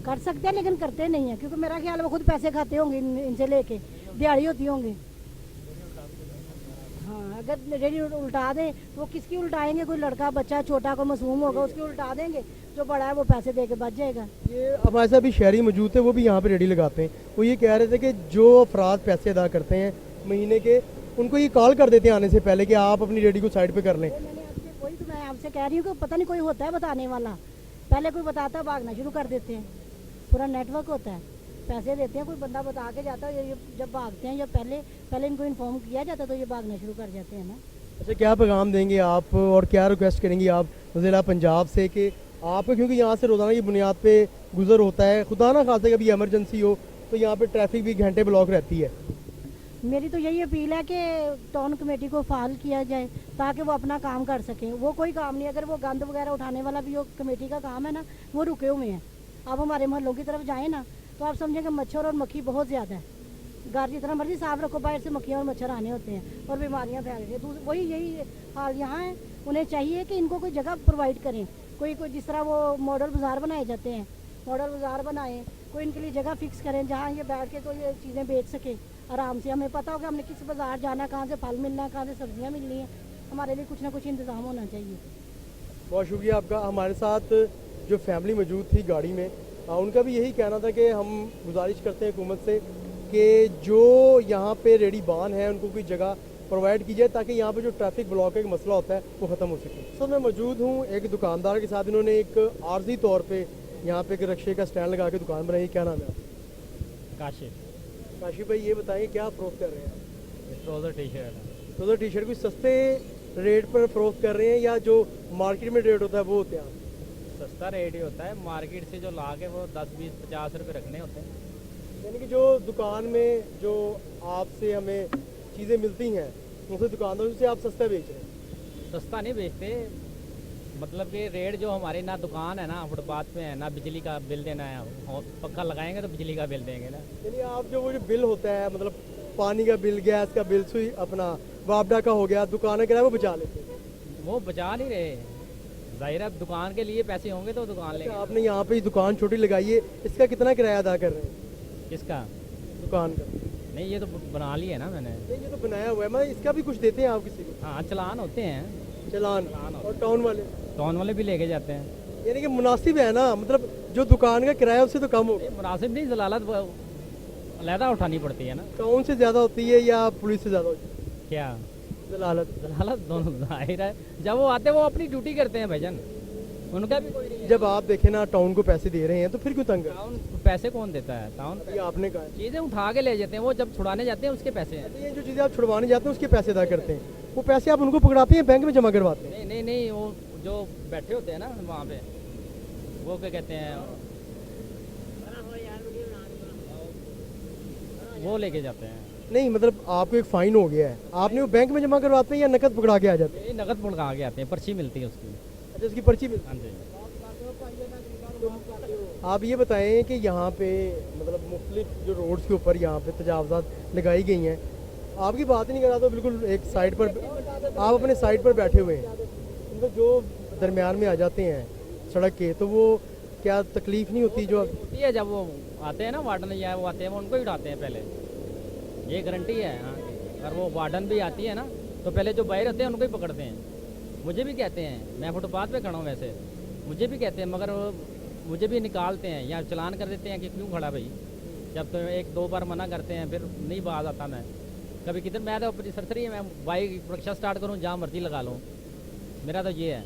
कर सकते हैं, लेकिन करते नहीं है, क्योंकि मेरा ख्याल है वो खुद पैसे खाते होंगे इनसे लेके, दिहाड़ी होती होंगे। हाँ, अगर रेडी उल्टा दें तो वो किसकी उल्टाएंगे? कोई लड़का बच्चा छोटा कोई मासूम होगा, उसकी उल्टा देंगे, जो बड़ा है वो पैसे दे के बच जाएगा। ये हमारे साथ भी शहरी मौजूद थे, वो भी यहाँ पे रेडी लगाते हैं। वो ये कह रहे थे कि जो अफराद पैसे अदा करते हैं महीने के, उनको ये कॉल कर देते हैं आने से पहले कि आप अपनी रेडी को साइड पे कर लें। मैंने आपसे वही तो मैं आपसे कह रही हूँ कि पता नहीं कोई होता है बताने वाला, पहले कोई बताता, भागना शुरू कर देते हैं। पूरा नेटवर्क होता है। पैसे देते हैं, कोई बंदा बता के जाता है, ये जब भागते हैं या पहले इनको इन्फॉर्म किया जाता है तो ये भागना शुरू कर जाते हैं ना। अच्छा, क्या पैगाम देंगे आप और क्या रिक्वेस्ट करेंगी आप ज़िला पंजाब से कि आप, क्योंकि यहाँ से रोज़ाना की बुनियाद पे गुजर होता है, खुदा ना खासा कभी इमरजेंसी हो तो यहाँ पे ट्रैफिक भी घंटे ब्लॉक रहती है। मेरी तो यही अपील है कि टाउन कमेटी को फाल किया जाए ताकि वो अपना काम कर सकें। वो कोई काम नहीं, अगर वो गंद वगैरह उठाने वाला भी वो कमेटी का काम है ना, वो रुके हुए हैं। आप हमारे मोहल्लों की तरफ जाएँ ना तो आप समझेंगे मच्छर और मक्खी बहुत ज़्यादा है। घर जितना मर्जी साफ रखो, बाहर से मक्खियाँ और मच्छर आने होते हैं और बीमारियाँ फैल रही हैं। वही यही हाल यहाँ है। उन्हें चाहिए कि इनको कोई जगह प्रोवाइड करें, कोई जिस तरह वो मॉडल बाज़ार बनाए जाते हैं, मॉडल बाज़ार बनाएं, कोई इनके लिए जगह फिक्स करें जहाँ ये बैठ के कोई ये चीज़ें बेच सके आराम से। हमें पता हो कि हमने किस बाज़ार जाना, कहाँ से फल मिलना है, कहाँ से सब्जियाँ मिलनी है। हमारे लिए कुछ ना कुछ इंतज़ाम होना चाहिए। बहुत शुक्रिया आपका। हमारे साथ जो फैमिली मौजूद थी गाड़ी में, उनका भी यही कहना था कि हम गुजारिश करते हैं हुकूमत से कि जो यहाँ पे रेडी बान है उनको कोई जगह प्रोवाइड की जाए ताकि यहाँ पे जो ट्रैफिक ब्लॉक का एक मसला होता है वो ख़त्म हो सके। सर, मैं मौजूद हूँ एक दुकानदार के साथ। इन्होंने एक आर्जी तौर पे यहाँ पे एक रक्शे का स्टैंड लगा के दुकान बनाई। क्या नाम है आपका? काशिफ। काशी भाई, ये बताएं क्या फ़रोख्त कर रहे हैं? Trouser T shirt. Trouser T shirt कोई सस्ते रेट पर फ़रोख्त कर रहे हैं या जो मार्केट में रेट होता है वो होते हैं? सस्ता रेट ही होता है, मार्केट से जो ला के वो 10, 20, 50 रुपये रखने होते हैं। यानी कि जो दुकान में जो आपसे हमें चीज़ें मिलती हैं उनसे दुकानदारों से आप सस्ता बेच रहे हैं? सस्ता नहीं बेचते, मतलब कि रेट जो हमारी ना दुकान है ना फुटपाथ पे है ना, बिजली का बिल देना है, और पक्का लगाएंगे तो बिजली का बिल देंगे ना। यानी आप जो वो जो बिल होता है, मतलब पानी का बिल, गैस का बिल, सुई अपना वापडा का हो गया, दुकान का वो बचा लेते हैं? वो बचा नहीं रहे, जाहिर है दुकान के लिए पैसे होंगे तो दुकान लेंगे। आपने यहाँ पे दुकान छोटी लगाई है, इसका कितना किराया अदा कर रहे हैं किसका? दुकान का? नहीं, ये तो बना ली है ना मैंने। नहीं, ये तो बनाया हुआ है, मतलब इसका भी कुछ देते हैं आप किसी को? हाँ, चलान होते हैं। चलान। चलान होते और टाउन वाले? टाउन वाले भी लेके जाते हैं। यानी कि मुनासिब है ना, मतलब जो दुकान का किराया उससे तो कम होगा। मुनासिब नहीं, जलालत अलहदा उठानी पड़ती है ना। टाउन से ज़्यादा होती है या पुलिस से ज़्यादा होती है क्या? जलालत? जलालत दोनों जाहिर है, जब वो आते हैं वो अपनी ड्यूटी करते हैं भाईजान, उनका भी कोई नहीं है। जब आप देखें ना टाउन को पैसे दे रहे हैं तो फिर क्यों तंग? टाउन पैसे कौन देता है? टाउन ये आपने कहा है। चीज़ें उठा के ले जाते हैं, वो जब छुड़ाने जाते हैं उसके पैसे हैं। ये जो चीज़ें आप छुड़वाने जाते हैं उसके पैसे अदा करते हैं, वो पैसे आप उनको पकड़ाते हैं, बैंक में जमा करवाते हैं? नहीं नहीं नहीं, वो जो बैठे होते हैं ना वहाँ पे, वो क्या कहते हैं, वो लेके जाते हैं। नहीं, मतलब आपको एक फ़ाइन हो गया है, आपने वो बैंक में जमा करवाते हैं या नकद पकड़ा के आ जाते हैं? ये नकद पकड़ा के आते हैं, पर्ची मिलती है उसकी। अच्छा, उसकी पर्ची मिलती हाँ जी। है। आप ये बताएं कि यहाँ पे मतलब मुख्तलिफ जो रोड्स के ऊपर यहाँ पे तजावज़ात लगाई गई हैं, आपकी बात ही नहीं कर रहा तो बिल्कुल एक साइड पर आप अपने साइड पर बैठे हुए हैं, उनको जो दरमियान में आ जाते हैं सड़क के, तो वो क्या तकलीफ़ नहीं होती? जो होती है जब वो आते हैं ना वार्डन या वो आते हैं, वो उनको ही उठाते हैं पहले, ये गारंटी है। हाँ, अगर वो वार्डन भी आती है ना तो पहले जो बाहर होते हैं उनको ही पकड़ते हैं। मुझे भी कहते हैं, मैं फुटपाथ पे खड़ा हूँ वैसे, मुझे भी कहते हैं, मगर मुझे भी निकालते हैं या चलान कर देते हैं कि क्यों खड़ा भाई। जब तो 1-2 बार मना करते हैं फिर नहीं बाज आता मैं। कभी किधर, मैं तो अपनी सरसरी है, मैं बाइक रिक्शा स्टार्ट करूँ जहाँ मर्जी लगा लूँ, मेरा तो ये है।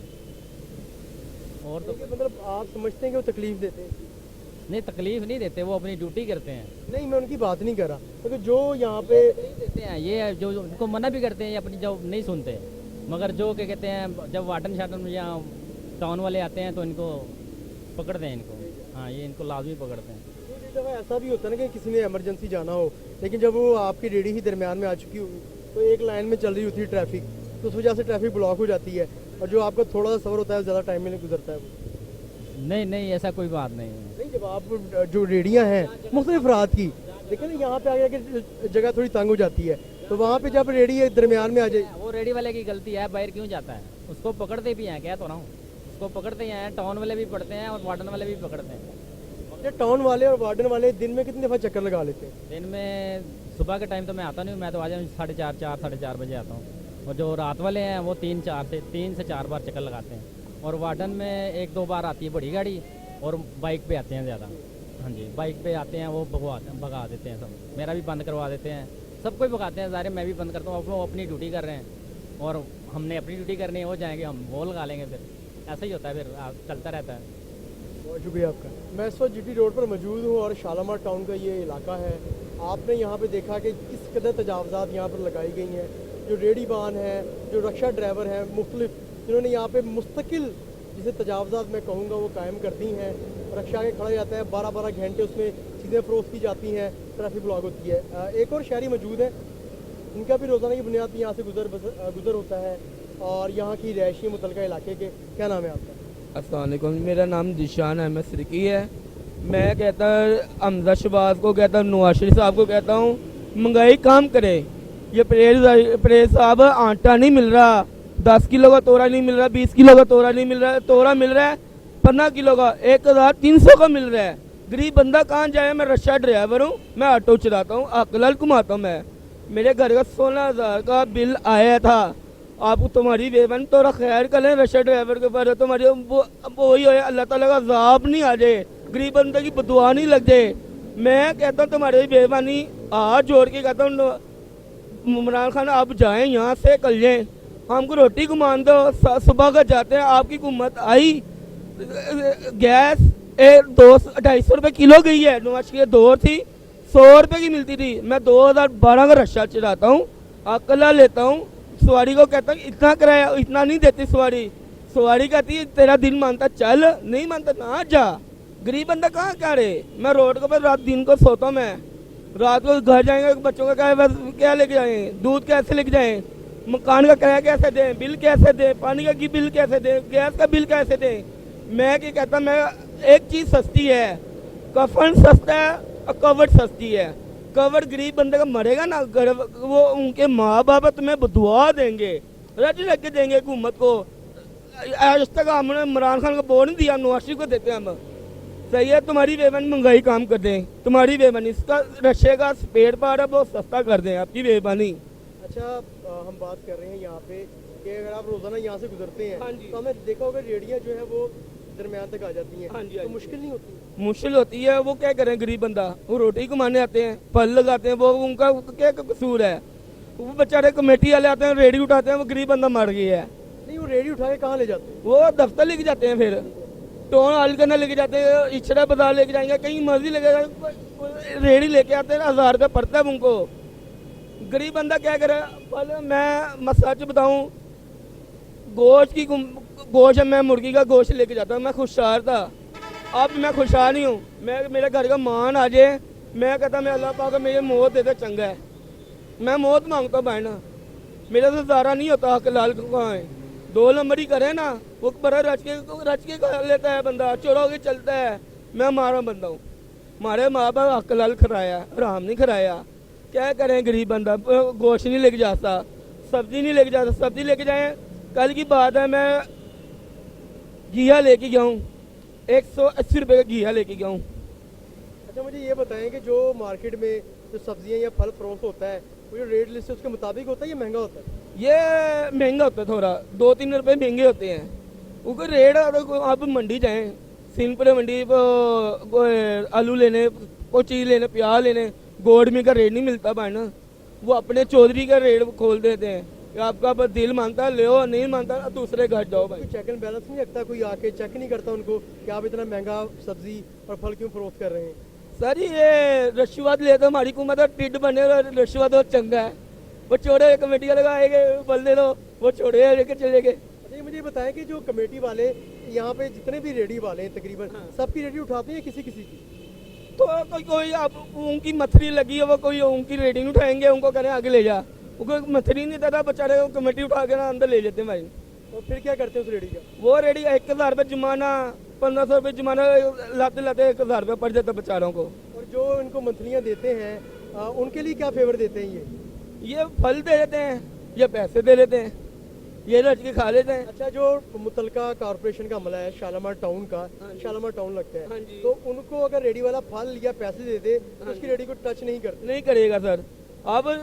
और तो मतलब आप समझते हैं कि वो तकलीफ़ देते हैं? नहीं, तकलीफ़ नहीं देते, वो अपनी ड्यूटी करते हैं। नहीं, मैं उनकी बात नहीं कर रहा, क्योंकि जो यहाँ पे नहीं देते हैं, ये जो उनको मना भी करते हैं, ये अपनी जो नहीं सुनते, मगर जो क्या कहते हैं जब वार्डन शार्डन या टाउन वाले आते हैं तो इनको पकड़ते हैं इनको। हाँ, ये इनको लाजमी पकड़ते हैं। एक दफ़ा ऐसा भी होता है ना कि किसी ने इमरजेंसी जाना हो, लेकिन जब वो आपकी रेडी ही दरमियान में आ चुकी होगी तो एक लाइन में चल रही होती है ट्रैफिक, तो उस वजह से ट्रैफिक ब्लॉक हो जाती है और जो आपका थोड़ा सा सफ़र होता है ज़्यादा टाइम में नहीं गुजरता है वो। नहीं नहीं, ऐसा कोई बात नहीं है। नहीं, जब आप जो रेडियाँ हैं मुख्तलिफ रात की, लेकिन यहाँ पे आगे जाके जगह थोड़ी तंग हो जाती है, तो वहाँ पे जब रेडी दरमियान में आ जाए, वो रेडी वाले की गलती है, बाहर क्यों जाता है, उसको पकड़ते भी हैं, क्या तो रहा हूँ, उसको पकड़ते ही हैं, टाउन वाले भी पकड़ते हैं और वार्डन वाले भी पकड़ते हैं। ये टाउन वाले और वार्डन वाले दिन में कितने दफ़ा चक्कर लगा लेते हैं? दिन में सुबह के टाइम तो मैं आता नहीं हूँ, मैं तो आ जाऊँ 4:30, 4:30 बजे आता हूँ। और जो रात वाले हैं वो 3 से 4 बार चक्कर लगाते हैं। और वार्डन में 1-2 बार आती है बड़ी गाड़ी और बाइक पे आते हैं ज़्यादा। हाँ जी, बाइक पे आते हैं, वो भगा देते हैं, सब मेरा भी बंद करवा देते हैं, सबको ही भगाते हैं। ज़ाहिर मैं भी बंद करता हूँ, वो अपनी ड्यूटी कर रहे हैं और हमने अपनी ड्यूटी करनी है, वो जाएंगे हम वो लगा लेंगे, फिर ऐसा ही होता है, फिर चलता रहता है। बहुत शुक्रिया आपका। मैं इस वक्त जीटी रोड पर मौजूद हूँ और शालामार टाउन का ये इलाका है। आपने यहाँ पे देखा कि किस कदर तजावज़ात यहाँ पर लगाई गई हैं। जो रेडी बान है, जो रक्षा ड्राइवर हैं मुख्तलिफ, जिन्होंने यहाँ पे मुस्तकिल जिसे तजावज़ात मैं कहूँगा वो कायम कर दी हैं। रक्षा के खड़ा जाता है, 12-12 घंटे उसमें चीज़ें फ़रोख्त की जाती हैं, ट्रैफिक ब्लॉक होती है। एक और शहरी मौजूद है, इनका भी रोज़ाना की बुनियाद पर यहाँ से गुज़र होता है और यहाँ की रहायशी मुतलका इलाके के। क्या नाम है आपका? अस्सलाम वालेकुम, मेरा नाम दिशान अहमद सिरकी है। मैं कहता हमजा शहबाज को कहता हूँ, नवाज शरीफ साहब को कहता हूँ, महंगाई काम करे। ये परेज साहब आटा नहीं मिल रहा, 10 किलो का तोरा नहीं मिल रहा, 20 किलो का तोरा नहीं मिल रहा, तोरा मिल रहा है 15 किलो का, 1300 का मिल रहा है। गरीब बंदा कहाँ जाए? मैं रक्षा ड्राइवर हूँ, मैं ऑटो चलाता हूँ, अकलाल घुमाता हूँ। मैं मेरे घर का 16,000 का बिल आया था। आप तुम्हारी बेबन तो खैर करें रक्षा ड्राइवर के ऊपर, तुम्हारी वही हो, अल्लाह ताला का अज़ाब नहीं आ जाए, गरीब बंदे की बदुआ नहीं लग जाए। मैं कहता हूँ तुम्हारी बेईमानी हाथ जोड़ के कहता हूँ, इमरान खान आप जाएं यहाँ से, कल जाएं, हमको रोटी घुमान दो। सुबह का जाते हैं, आपकी हुकूमत आई, गैस 250 रुपये किलो गई है। नवाज की दौर थी 100 रुपये की मिलती थी। मैं 2012 का रक्षा चलाता हूँ, अकला लेता हूँ, सवारी को कहता हूँ इतना किराया, इतना नहीं देती सवारी। सवारी कहती है तेरा दिल मानता चल, नहीं मानता ना जा। गरीब बंदा कहाँ क्या रहे? मैं रोड के ऊपर रात दिन को सोता हूँ। मैं रात को घर जाएंगे, बच्चों का क्या लेके जाएँ, दूध कैसे लेके जाएँ, मकान का किराया कैसे दें, बिल कैसे दें, पानी का बिल कैसे दें, गैस का बिल कैसे दें। मैं क्या कहता, मैं एक चीज़ सस्ती है, कफन सस्ता है और कवर सस्ती है। कवर गरीब बंदे का मरेगा ना, वो उनके माँ बाप तुम्हें दुआ देंगे, रज लग के देंगे हुकूमत को। आज तक हमने इमरान खान को वोट नहीं दिया, नवाज शरीफ को देते हैं हम। सही है, तुम्हारी बेईमानी महंगाई काम कर दें, तुम्हारी बेईमानी इसका रशे का स्पेयर पार्ट है वो सस्ता कर दें, आपकी बेईमानी। अच्छा, हम बात कर रहे हैं यहाँ पे कि अगर आप रोज़ाना यहाँ से गुजरते हैं, हाँ जी। तो हमें देखा होगा रेडियाँ जो है वो दरमियान तक आ जाती हैं। हाँ जी, तो मुश्किल नहीं होती? मुश्किल होती है, वो क्या करें गरीब बंदा, वो रोटी कमाने आते हैं, फल लगाते हैं, वो उनका क्या कसूर है? वो बेचारे कमेटी वाले आते हैं, रेडी उठाते हैं, वो गरीब बंदा मर गया है। नहीं, वो रेडी उठा के कहाँ ले जाते हैं? वो दफ्तर लेके जाते हैं, फिर टोन हल करने लेके जाते हैं, इछड़ा बाजार लेके जाएंगे, कहीं मर्जी लेके जाएंगे, रेडी लेके आते हैं, 1000 रुपये पड़ता है उनको। गरीब बंदा क्या करे? पहले मैं सच बताऊं, गोश्त है, मैं मुर्गी का गोश्त लेके जाता हूँ, मैं खुशहाल था। अब मैं खुशहाल नहीं हूँ। मैं मेरे घर का मान आ जाए, मैं कहता मैं अल्लाह पाक मेरे मौत दे दे, चंगा है। मैं मौत मांगता हूँ बहना, मेरा तो ज़ारा नहीं होता हक लाल कहाँ है। 2 नंबर ही करे ना, वो बड़ा रच के कर लेता है बंदा, चोरों के चलता है। मैं हमारा बंदा हूँ, हमारे माँ बाप हक लाल खराया, आराम नहीं खराया। क्या करें गरीब बंदा, गोश्त नहीं लेके जाता, सब्जी नहीं लेके जाता। सब्जी लेके जाए, कल की बात है, मैं घिया लेके गया हूँ, 180 रुपये का घिया लेके गया हूँ। अच्छा, मुझे ये बताएं कि जो मार्केट में जो सब्जियां या फल फरोख्त होता है, वो जो रेट लिस्ट है उसके मुताबिक होता है या महंगा होता है? ये महंगा होता है थोड़ा, 2-3 रुपये महंगे होते हैं। उनका रेट आप मंडी जाएँ, सिंहपुर मंडी आलू लेने, कोई चीज़ लेने, प्याज लेने, गोड में का रेट नहीं मिलता भाई ना, वो अपने चौधरी का रेट खोल देते हैं। आपका दिल मानता है ले, नहीं मानता दूसरे घर जाओ भाई। चेक एंड बैलेंस नहीं रखता कोई, आके चेक नहीं करता उनको कि आप इतना महंगा सब्जी और फल क्यों फरोख्त कर रहे हैं? सर ये रशिवत लेते हमारी हुकूमत और टिड बने, और रशिवत और चंगा है। वो छोड़े कमेटी वाले आएंगे, फल दे दो, वो छोड़े लेके चले गए। अच्छा, ये मुझे बताएं कि जो कमेटी वाले यहाँ पे जितने भी रेडी वाले हैं तकरीबन सबकी रेडी उठाते हैं किसी किसी की? तो कोई आप उनकी मथरी लगी है, वो कोई उनकी रेटिंग उठाएंगे, उनको करें आगे ले जा, उनको मथरी नहीं देता बेचारे को, कमेटी उठा के ना अंदर ले लेते हैं भाई। और फिर क्या करते हैं उस रेडी का? वो रेडी 1000 रुपये जुर्माना, 1500 रुपये जुर्माना, लाते लाते 1000 रुपये पड़ जाता बेचारों को। और जो इनको मंथलियाँ देते हैं उनके लिए क्या फेवर देते हैं? ये फल दे देते हैं, ये पैसे दे देते हैं, ये रच के खा लेते हैं। अच्छा, जो मुतलका कॉर्पोरेशन का अमला है शालामार टाउन का, शालामार टाउन लगता है, हाँ जी। तो उनको अगर रेडी वाला फल या पैसे दे दे तो उसकी रेडी को टच नहीं करते? नहीं करेगा सर। अब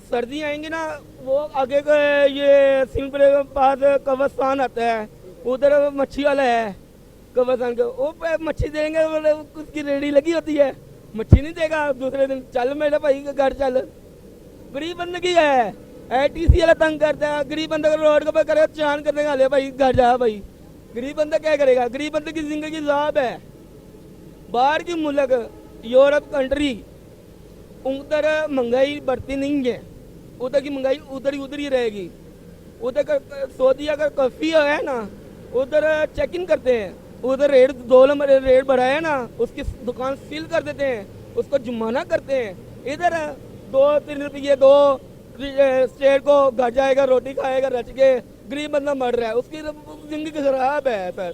सर्दी आएंगी ना, वो आगे का ये सिंहपुर के पास कब्रिस्तान आता है, उधर मच्छी वाला है कब्रिस्तान का, वो मच्छी देंगे, उसकी रेडी लगी होती है, मच्छी नहीं देगा दूसरे दिन, चल मेरे भाई का घर चल। गरीब बंदे की है, ATC वाला तंग करता है, गरीब बंदा रोड के ऊपर करे चांद कर देगा, ले भाई घर जा भाई। गरीब बंदा क्या करेगा? गरीब बंदे की जिंदगी ज़ाब है। बाहर की मुल्क यूरोप कंट्री उधर महंगाई बढ़ती नहीं है, उधर की महंगाई उधर ही रहेगी। उधर का सऊदी अगर कर्फ्यू है ना, उधर चेक इन करते हैं, उधर रेट 2 नंबर रेट बढ़ाया ना, उसकी दुकान सील कर देते हैं, उसको जुर्माना करते हैं। इधर 2-3 रुपये दो, स्टेट को घर जाएगा, रोटी खाएगा रच के, गरीब बंदा मर रहा है, उसकी जिंदगी खराब है सर।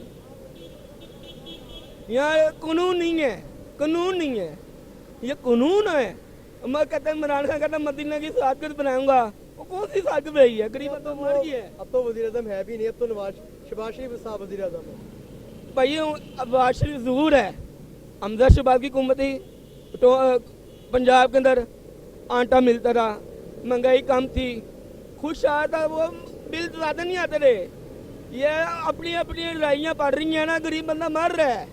यहाँ कानून नहीं है, कानून नहीं है, ये कानून है। मैं कहता है इमरान खान कहता मदीना की सादगत बनाऊंगा, वो कौन सी सादगत बनाई है? गरीब तो मर गया है। अब तो वजीर आजम है भी नहीं, अब तो शहबाज शरीफ साहब वजीर आजम है। भाई अब्बास शरीफ जरूर है, हमजा शहबाज की हुकूमत थी तो पंजाब के अंदर आटा मिलता रहा, महंगाई कम थी, खुश आया था, वो बिल ज़्यादा नहीं आते थे। ये अपनी अपनी लड़ाइयाँ पड़ रही हैं ना, गरीब बंदा मर रहा है।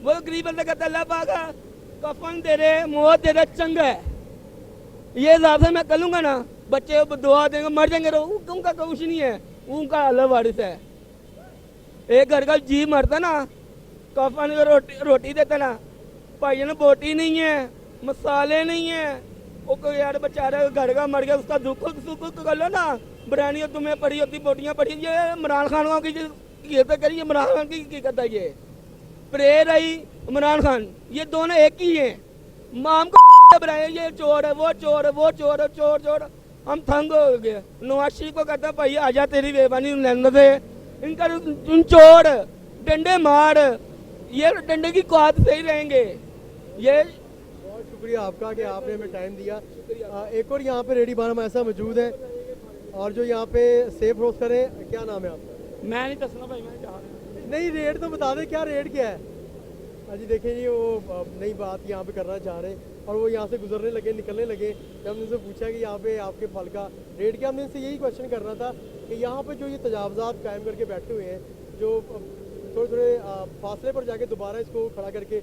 वो गरीब बंदा कहता अल्लाह पाक कफन दे रहे, मौत दे रहे, चंगा है। ये ज़्यादा मैं करूँगा ना, बच्चे दुआ देंगे, मर जाएंगे, उनका कुछ नहीं है, उनका अल्लाह वारिस है। एक घर का जी मरता ना, कफन रोटी देता ना, भाई ने बोटी नहीं है, मसाले नहीं है, वो कोई यार बेचारा घर का मर गया, उसका दुख सुख कर लो ना। बिरयानी तुम्हें पड़ी होती, बोटियाँ पड़ी, ये इमरान खान की ये तो करिए, इमरान खान की करता है ये प्रेर आई इमरान खान, ये दोनों एक ही हैं। माम को बनाए, ये चोर है, वो चोर है, वो चोर है, चोर चोर। हम तंग हो गए। नवाज शरीफ को कहता भाई आजा, तेरी बेबानी लेने दे, इनका तुम चोर डंडे मार, ये डंडे की कौत सही रहेंगे। ये बहुत शुक्रिया आपका कि आपने हमें टाइम दिया। एक और यहाँ पे रेडी बार हम ऐसा मौजूद है और जो यहाँ पे सेब रोस्ट करें, क्या नाम है आपका? मैं नहीं दसना भाई, मैं जा नहीं, रेट तो बता दें, क्या रेट क्या है? हाँ जी, देखें जी, वो नई बात यहाँ पे करना चाह रहे हैं और वो यहाँ से गुजरने लगे, निकलने लगे। जब हमने उनसे पूछा कि यहाँ पे आपके फल का रेट क्या, हमने इनसे यही क्वेश्चन करना था कि यहाँ पे जो ये तजावज़ात कायम करके बैठे हुए हैं, जो थोड़े थोड़े फासले पर जाके दोबारा इसको खड़ा करके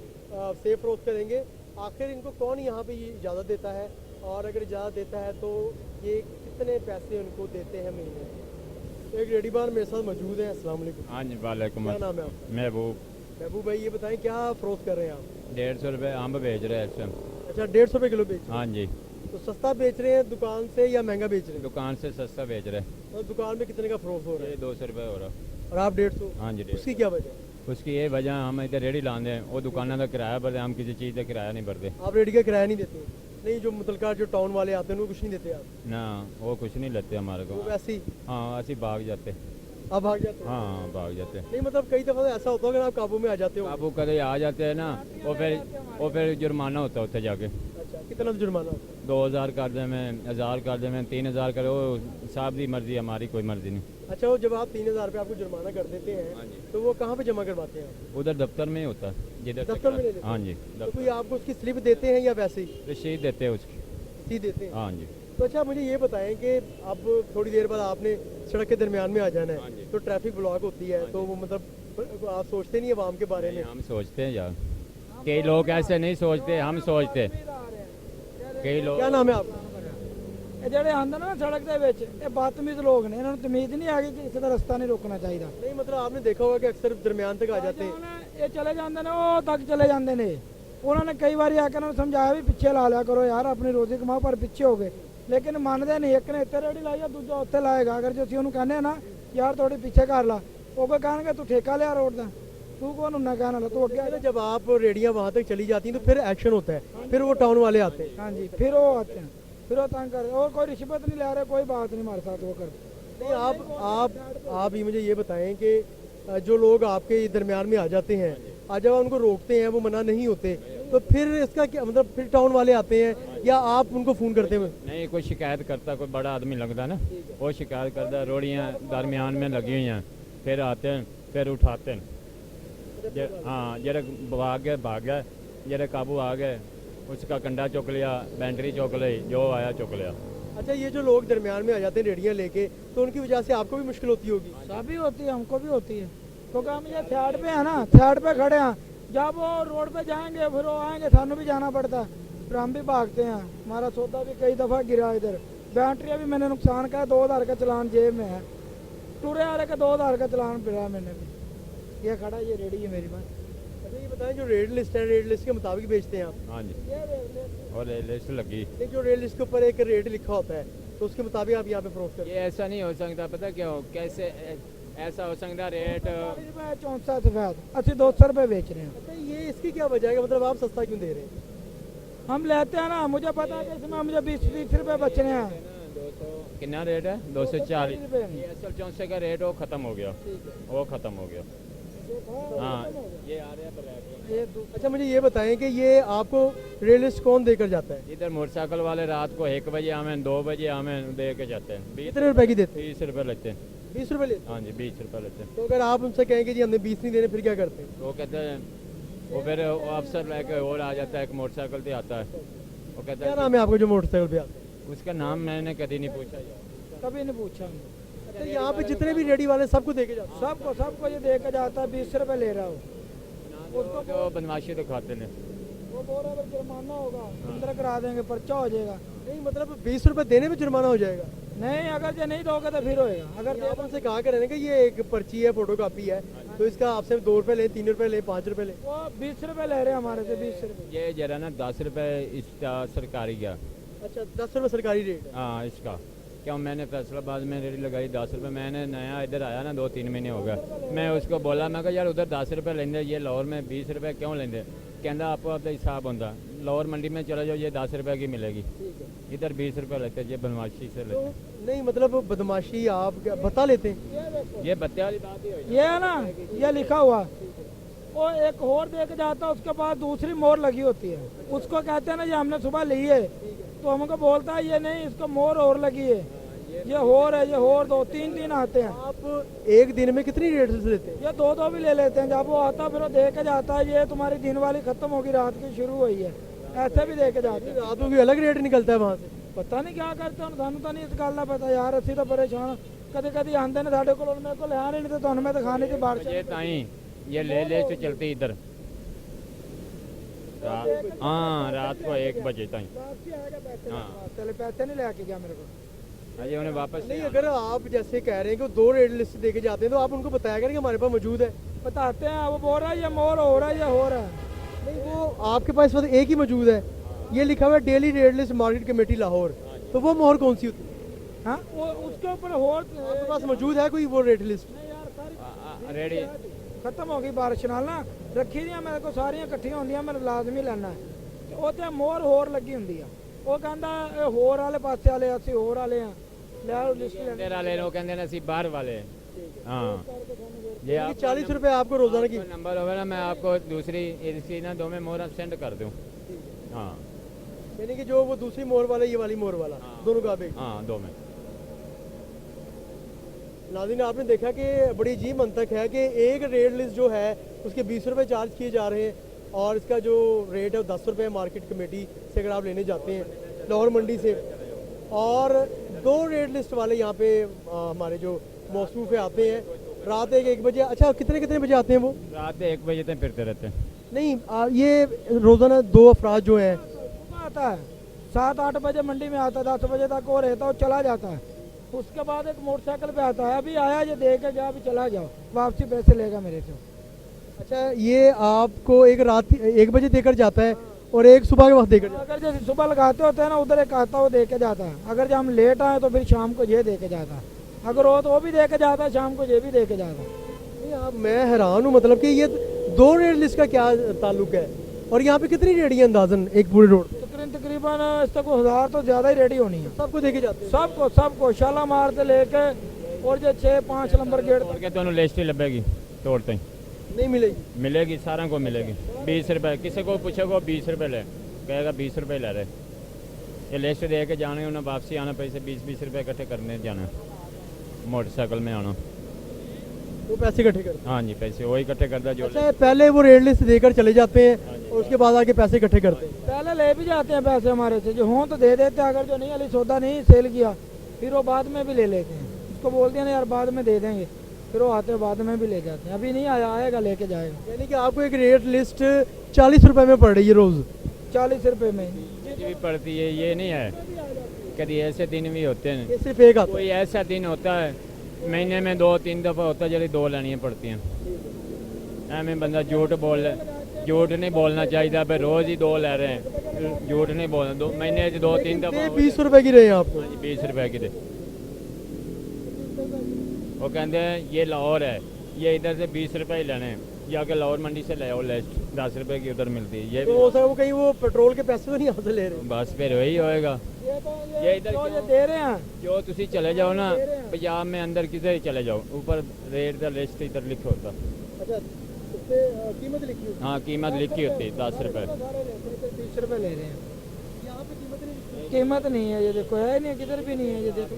सेब फरोख्त करेंगे, आखिर इनको कौन यहाँ पे ये इजाज़त देता है, और अगर इजाज़त देता है तो ये कितने पैसे उनको देते हैं महीने? एक रेडी बार मेरे साथ मौजूद है। अस्सलाम वालेकुम। हाँ जी, वालेकुम। क्या नाम है आपका? महबूब। महबूब भाई, ये बताएं क्या फरोख्त कर रहे हैं आप? 150 रुपये अम्ब बेच रहे हैं इस टाइम। अच्छा, 150 रुपये किलो बेच रहे हैं? हाँ जी, तो सस्ता बेच रहे हैं दुकान से या महंगा बेच रहे हैं? दुकान से सस्ता बेच रहे हैं। और दुकान में कितने का फरोख्त हो रहा ये है 200 रुपये हो रहा। और आप 150? हाँ जी, उसकी क्या वजह? उसकी ये वजह हम इधर रेडी लाते हैं, वो दुकानों का किराया भरते, हम किसी चीज़ का किराया नहीं भरते। आप रेडी का किराया नहीं देते? नहीं, जो मुतलका जो टाउन वाले आते हैं वो कुछ नहीं देते आप? ना, वो कुछ नहीं लेते हमारे को। वो वैसे ही हाँ, ऐसे भाग जाते। आप भाग जाते हैं? हाँ, भाग जाते। नहीं, मतलब कई दफ़ा ऐसा होता है कि आप काबू में आ जाते हो। काबू कदे आ जाते हैं ना, वो फिर जुर्माना होता है उत्थे जाके। अच्छा, कितना जुर्माना होता है? 2000 कर दे, मैं 1000 कर दे, मैं 3000 करो, साहब की मर्जी, हमारी कोई मर्जी नहीं। अच्छा, वो जब आप 3000 रुपये आपको जुर्माना कर देते हैं हाँ जी। तो वो कहाँ पे जमा करवाते हैं आप? उधर दफ्तर में ही होता है, जिधर से दफ्तर में ले लेते हैं? हाँ जी, तो दफ्तर कोई आपको उसकी स्लिप देते हैं या वैसे ही रसीद देते हैं उसकी। सी देते हैं? हाँ जी। तो अच्छा, मुझे ये बताएं कि अब थोड़ी देर बाद आपने सड़क के दरमियान में आ जाना हाँ है, जी। तो ट्रैफिक ब्लॉक होती है, तो वो मतलब आप सोचते नहीं आवाम के बारे में? नहीं, हम सोचते हैं यार, कई लोग ऐसे नहीं सोचते, हम सोचते। कई लोग। क्या नाम है आपका? ਇਹ ਜਿਹੜੇ ਆਂਦੇ ਨਾ ਸੜਕ ਦੇ ਵਿੱਚ ਇਹ ਬਦਤਮੀਜ਼ ਲੋਕ ਨੇ, ਇਹਨਾਂ ਨੂੰ ਤਮੀਜ਼ ਨਹੀਂ ਆ ਗਈ ਕਿ ਕਿਸੇ ਦਾ ਰਸਤਾ ਨਹੀਂ ਰੋਕਣਾ ਚਾਹੀਦਾ। नहीं, मतलब आपने देखा होगा कि अक्सर दरमियान तक आ जाते हैं। ਇਹ ਚਲੇ ਜਾਂਦੇ ਨੇ, ਉਹ ਤੱਕ ਚਲੇ ਜਾਂਦੇ ਨੇ। ਉਹਨਾਂ ਨੇ ਕਈ ਵਾਰੀ ਆ ਕੇ ਉਹਨਾਂ ਨੂੰ ਸਮਝਾਇਆ ਵੀ ਪਿੱਛੇ ਲਾ ਲਿਆ ਕਰੋ ਯਾਰ, ਆਪਣੀ ਰੋਜ਼ੀ ਕਮਾਓ, ਪਰ ਪਿੱਛੇ ਹੋ ਗਏ। ਲੇਕਿਨ ਮੰਨਦੇ ਨਹੀਂ, ਇੱਕ ਨੇ ਇੱਥੇ ਰੇੜੀ ਲਾਈ ਆ, ਦੂਜਾ ਉੱਥੇ ਲਾਏਗਾ। ਅਗਰ ਜੇ ਅਸੀਂ ਉਹਨੂੰ ਕਹਿੰਦੇ ਆ ਨਾ ਯਾਰ ਥੋੜੀ ਪਿੱਛੇ ਕਰ ਲਾ, ਉਹ ਕੋਈ ਕਹਿਣਗੇ ਤੂੰ ਠੇਕਾ ਲਿਆ ਰੋਡ ਦਾ, तू कौन उन्ना कहना ला, तू अगे। जब आप रेडियाँ वहाँ तक चली जाती हैं तो फिर एक्शन होता है, फिर वो टाउन वाले आते हैं। हाँ जी, फिर वो आते हैं, फिर वो तंग कर, और कोई रिश्वत नहीं ले रहे, कोई बात नहीं हमारे साथ वो कर। नहीं, आप ये मुझे ये बताएं कि जो लोग आपके दरमियान में आ जाते हैं, आज जब उनको रोकते हैं, वो मना नहीं होते, तो फिर इसका क्या मतलब, फिर टाउन वाले आते हैं या आप उनको फ़ोन करते हैं? नहीं, कोई शिकायत करता, कोई बड़ा आदमी लगता ना, वो शिकायत करता, रोड़ियाँ दरमियान में लगी हुई हैं, फिर आते हैं, फिर उठाते हैं। हाँ, जरा भाग गए, जरा काबू आ गए, उसका कंडा चुक लिया, बैटरी चुक ली, जो आया चुक लिया। अच्छा, ये जो लोग दरमियान में आ जाते हैं रेडियाँ लेके, तो उनकी वजह से आपको भी मुश्किल होती होगी? सभी होती है, हमको भी होती है, क्योंकि हम ये थर्ड पे है ना, थर्ड पे खड़े हैं। जब वो रोड पे जाएंगे फिर वो आएंगे, थानू भी जाना पड़ता है, फिर हम भी भागते हैं। हमारा सौदा भी कई दफ़ा गिरा इधर, बैटरियाँ भी मैंने नुकसान का, 2000 का चलान जेब में है, टूरे आ रहे का 2000 का चलान फिरा मैंने भी। ये खड़ा, ये रेडी है मेरी बात। अच्छा, ये बताएं जो रेट लिस्ट है, रेट लिस्ट के मुताबिक बेचते हैं आप? हाँ जी, और लिस्ट लगी। एक जो रेट लिस्ट के ऊपर एक रेट लिखा होता है तो उसके मुताबिक आप यहाँ पे फरोख्त करते ये ऐसा नहीं हो सकता, पता क्यों? कैसे ऐसा हो सकता रेट? 64 सफेद 80-200 रुपये बेच रहे हैं। अच्छा, ये इसकी क्या वजह है? मतलब आप सस्ता क्यों दे रहे हैं? हम लेते हैं ना, मुझे पता है कि इसमें मुझे 20-30 रुपये बच रहे हैं। 200 कितना रेट है? 240 रुपये। ये असल 64 का रेट वो ख़त्म हो गया, वो ख़त्म हो गया। हाँ, ये आ रहा है ब्लैक। अच्छा, मुझे ये बताएं कि ये आपको रेट लिस्ट कौन देकर जाता है? इधर मोटरसाइकिल वाले रात को 1 बजे आवें, 2 बजे आवें, दे के जाते हैं। कितने रुपए की देते हैं? 20 रुपये लेते हैं। 20 रुपए लेते हैं? हाँ जी, 20 रुपये लेते हैं। तो अगर आप उनसे कहें कि जी हमने 20 नहीं देने, फिर क्या करते हैं? तो वो कहते हैं, वो फिर वो अफसर लेके और आ जाता है, एक मोटरसाइकिल पे आता है, वो कहता क्या है नाम है आपको जो मोटरसाइकिल पे आता है? उसका नाम मैंने कभी नहीं पूछा। कभी नहीं पूछा। अच्छा, यहाँ पे जितने भी रेडी वाले सबको देके जाते हैं? सबको ये दे के जाता है, 20 रुपये ले रहा हूँ। उसको जो बदमाशी तो खाते हैं। वो बोल रहा है जुर्माना होगा, अंदर करा देंगे, पर्चा हो जाएगा। नहीं, मतलब 20 रुपए देने में जुर्माना हो जाएगा? नहीं, अगर ये नहीं दोगे तो फिर होएगा। अगर आप उनसे कहा करें कि ये एक पर्ची है, फोटो कापी है, तो इसका आपसे 2 रुपए ले, 3 रुपए ले, 5 रुपए ले। वो 20 रुपये ले रहे हैं हमारे से, 20 रुपये। ये जरा ना 10 रुपये इसका सरकारी का। अच्छा, 10 रुपए सरकारी रेट है? हाँ, इसका क्यों? मैंने फैसलाबाद में रेडी लगाई 10 रुपये। मैंने नया इधर आया ना, 2-3 महीने हो गए। मैं उसको बोला, मैं कहा यार उधर 10 रुपये लेंगे, ये लाहौर में 20 रुपये क्यों लेंगे? कहना आपको अपना हिसाब होता, लाहौर मंडी में चला जाओ, ये 10 रुपये की मिलेगी, इधर 20 रुपये लेते हैं। ये बदमाशी से लेते हैं। नहीं, मतलब बदमाशी आप क्या बता लेते हैं? ये बत्ते वाली बात ही हुई। ये है ना, ये लिखा हुआ, वो एक और दे के जाता है, उसके बाद दूसरी मोहर लगी होती है। उसको कहते हैं ना ये हमने सुबह ली है, तो हमको बोलता है ये नहीं, इसको मोहर और लगी है, ये होर है, ये होर 2-3 आते हैं। आप एक दिन में कितनी रेट से लेते हैं? ये 2 भी ले लेते हैं। जब वो आता फिर वो दे के जाता है, ये तुम्हारी दिन वाली खत्म होगी, रात की शुरू हुई है, ऐसे भी दे के जाते हैं। रातों की अलग रेट निकलता है वहाँ से? पता नहीं क्या करते हैं, थानू तो नहीं इस गल का पता यार। असी तो परेशान, कभी आते ने साढ़े को, मेरे को लिया नहीं, तो थानू मैं दिखाने की बात। ये ताई ये ले से चलती इधर। हाँ, रात को 1 बजे ताई। हाँ, चले पैसे नहीं लेके गया मेरे को। अजय उन्हें वापस नहीं, अगर आप जैसे कह रहे हैं कि 2 रेट लिस्ट देके जाते हैं, तो आप उनको बताया करें कि हमारे पास मौजूद है। बताते हैं, वो बोल रहा है ये मोर हो रहा है, ये हो रहा है। नहीं, वो आपके पास इस वक्त एक ही मौजूद है, ये लिखा हुआ है daily rate list market committee Lahore. तो वो मोहर कौन सी होती है? हाँ, वो उसके ऊपर और आपके पास मौजूद है कोई वो रेट लिस्ट? रेडी खत्म हो गई बारिश नाल ना, रखी दी मेरे को सारियां इकट्ठियां होंदियां, मैं लाजमी लेना है। ते ਉਹ ਤੇ ਮੋਹਰ ਹੋਰ ਲੱਗੀ ਹੁੰਦੀ ਆ। ਉਹ ਕਹਿੰਦਾ ਇਹ ਹੋਰ ਵਾਲੇ ਪਾਸੇ ਵਾਲੇ ਅਸੀਂ ਹੋਰ ਵਾਲੇ ਆ, ਲੈ ਆਓ ਲਿਸਟ ਲੈ। तेरा ले लो, कहते हैं ਅਸੀਂ बाहर वाले। हाँ, ये आप 40 रुपए आपको रोजाना की? नंबर होगा ना, मैं आपको दूसरी इसकी ना 2 में मोहर सेंड कर दूँ। हाँ, यानी कि जो वो दूसरी मोहर वाला, ये वाली मोहर वाला, दोनों का आप एक? हाँ, 2 में। नाज़रीन, आपने देखा कि बड़ी अजीब मंतक है कि एक रेट लिस्ट जो है उसके 20 रुपए चार्ज किए जा रहे हैं, और इसका जो रेट है वो 10 रुपये मार्केट कमेटी से अगर आप लेने जाते हैं लाहौर मंडी से। और 2 रेट लिस्ट वाले यहाँ पे हमारे जो मौसूफ आते हैं रात 1 बजे। अच्छा, कितने बजे आते हैं वो? रात 1 बजे तक फिरते रहते हैं। नहीं, ये रोज़ाना 2 अफराद जो हैं, सुबह आता है 7-8 बजे मंडी में आता है, 10 बजे तक वो रहता है, वो चला जाता है। उसके बाद एक मोटरसाइकिल पे आता है, अभी आया ये दे के जा, अभी चला जाओ, वापसी पैसे लेगा मेरे से। अच्छा, ये आपको एक रात 1 बजे देकर जाता है और एक सुबह के वक्त देकर जाता अगर जैसे सुबह लगाते होते हैं ना, उधर एक आता है वो दे के जाता है। अगर जब हम लेट आए तो फिर शाम को ये दे के जाता है, अगर हो तो वो भी दे के जाता है, शाम को ये भी दे के जाता है। नहीं, आप मैं हैरान हूँ, मतलब कि ये 2 रेट लिस्ट का क्या ताल्लुक है? और यहाँ पे कितनी रेडियाँ अंदाजन एक पूरे रोड पे? तकरीबन इससे को 1000 तो ज़्यादा ही रेडी होनी है। सबको देके जाते हैं? सबको शालामार से लेके और जो 6-5 नंबर गेट तोड़ के तो लिस्ट ही लभेगी, तोड़ते ही नहीं मिलेगी? मिलेगी, सारा को मिलेगी। 20 रुपये, किसी को पूछेगा 20 रुपये ले, कहेगा 20 रुपये ले रहे। ये लिस्ट दे के जाने, उन्हें वापसी आना, पैसे 20-20 रुपये इकट्ठे करने जाना, मोटरसाइकिल में आना, वो पैसे इकट्ठे करते हाँ जी, पैसे वही इकट्ठे करता जो। हैं? अच्छा, पहले वो रेट लिस्ट देकर चले जाते हैं और उसके बाद आके पैसे इकट्ठे करते हैं? पहले ले भी जाते हैं पैसे हमारे से, जो हों तो दे देते हैं, अगर जो नहीं अली सौदा नहीं सेल किया फिर वो बाद में भी ले लेते हैं। उसको बोल दिया ना यार बाद में दे देंगे, फिर वो आते बाद में भी ले जाते हैं। अभी नहीं आया, आएगा लेके जाएगा। यानी कि आपको एक रेट लिस्ट 40 रुपए में पड़ रही है रोज? 40 रुपये में भी पड़ती है, ये नहीं है। कभी ऐसे दिन भी होते हैं, ये सिर्फ एक आता कोई ऐसा दिन होता है महीने में 2-3 दफ़ा होता है, जल्दी 2 लेनी पड़ती हैं। ऐमें बंदा झूठ बोल ले, झूठ नहीं बोलना चाहिए भाई, रोज़ ही 2 ले रहे हैं, झूठ नहीं बोलना, 2 महीने 2-3 दफ़ा 20 रुपए की रहे हैं आपको। 20 रुपए की दे। वो कहते हैं ये लाहौर है, ये इधर से 20 रुपए ही लेने हैं, या के लाहौर मंडी से ले आओ लिस्ट, 10 रुपए की उधर मिलती है। ये तो हो सकता है वो कहीं वो पेट्रोल के पैसे तो नहीं यहाँ से ले रहे। बस फिर वही होएगा। ये इधर जो ये क्यों? दे रहे हैं जो तुसी चले जाओ ना पंजाब में अंदर किधर ही चले जाओ, ऊपर रेट का लिस्ट इधर लिखा होता। अच्छा, उस पे कीमत लिखी होती हाँ कीमत लिखी होती 10 रुपए। है, 20 रुपए ले रहे हैं। है। यहाँ पे कीमत नहीं लिखी। कीमत नहीं है, ये देखो है नहीं, किधर भी नहीं है, ये देखो।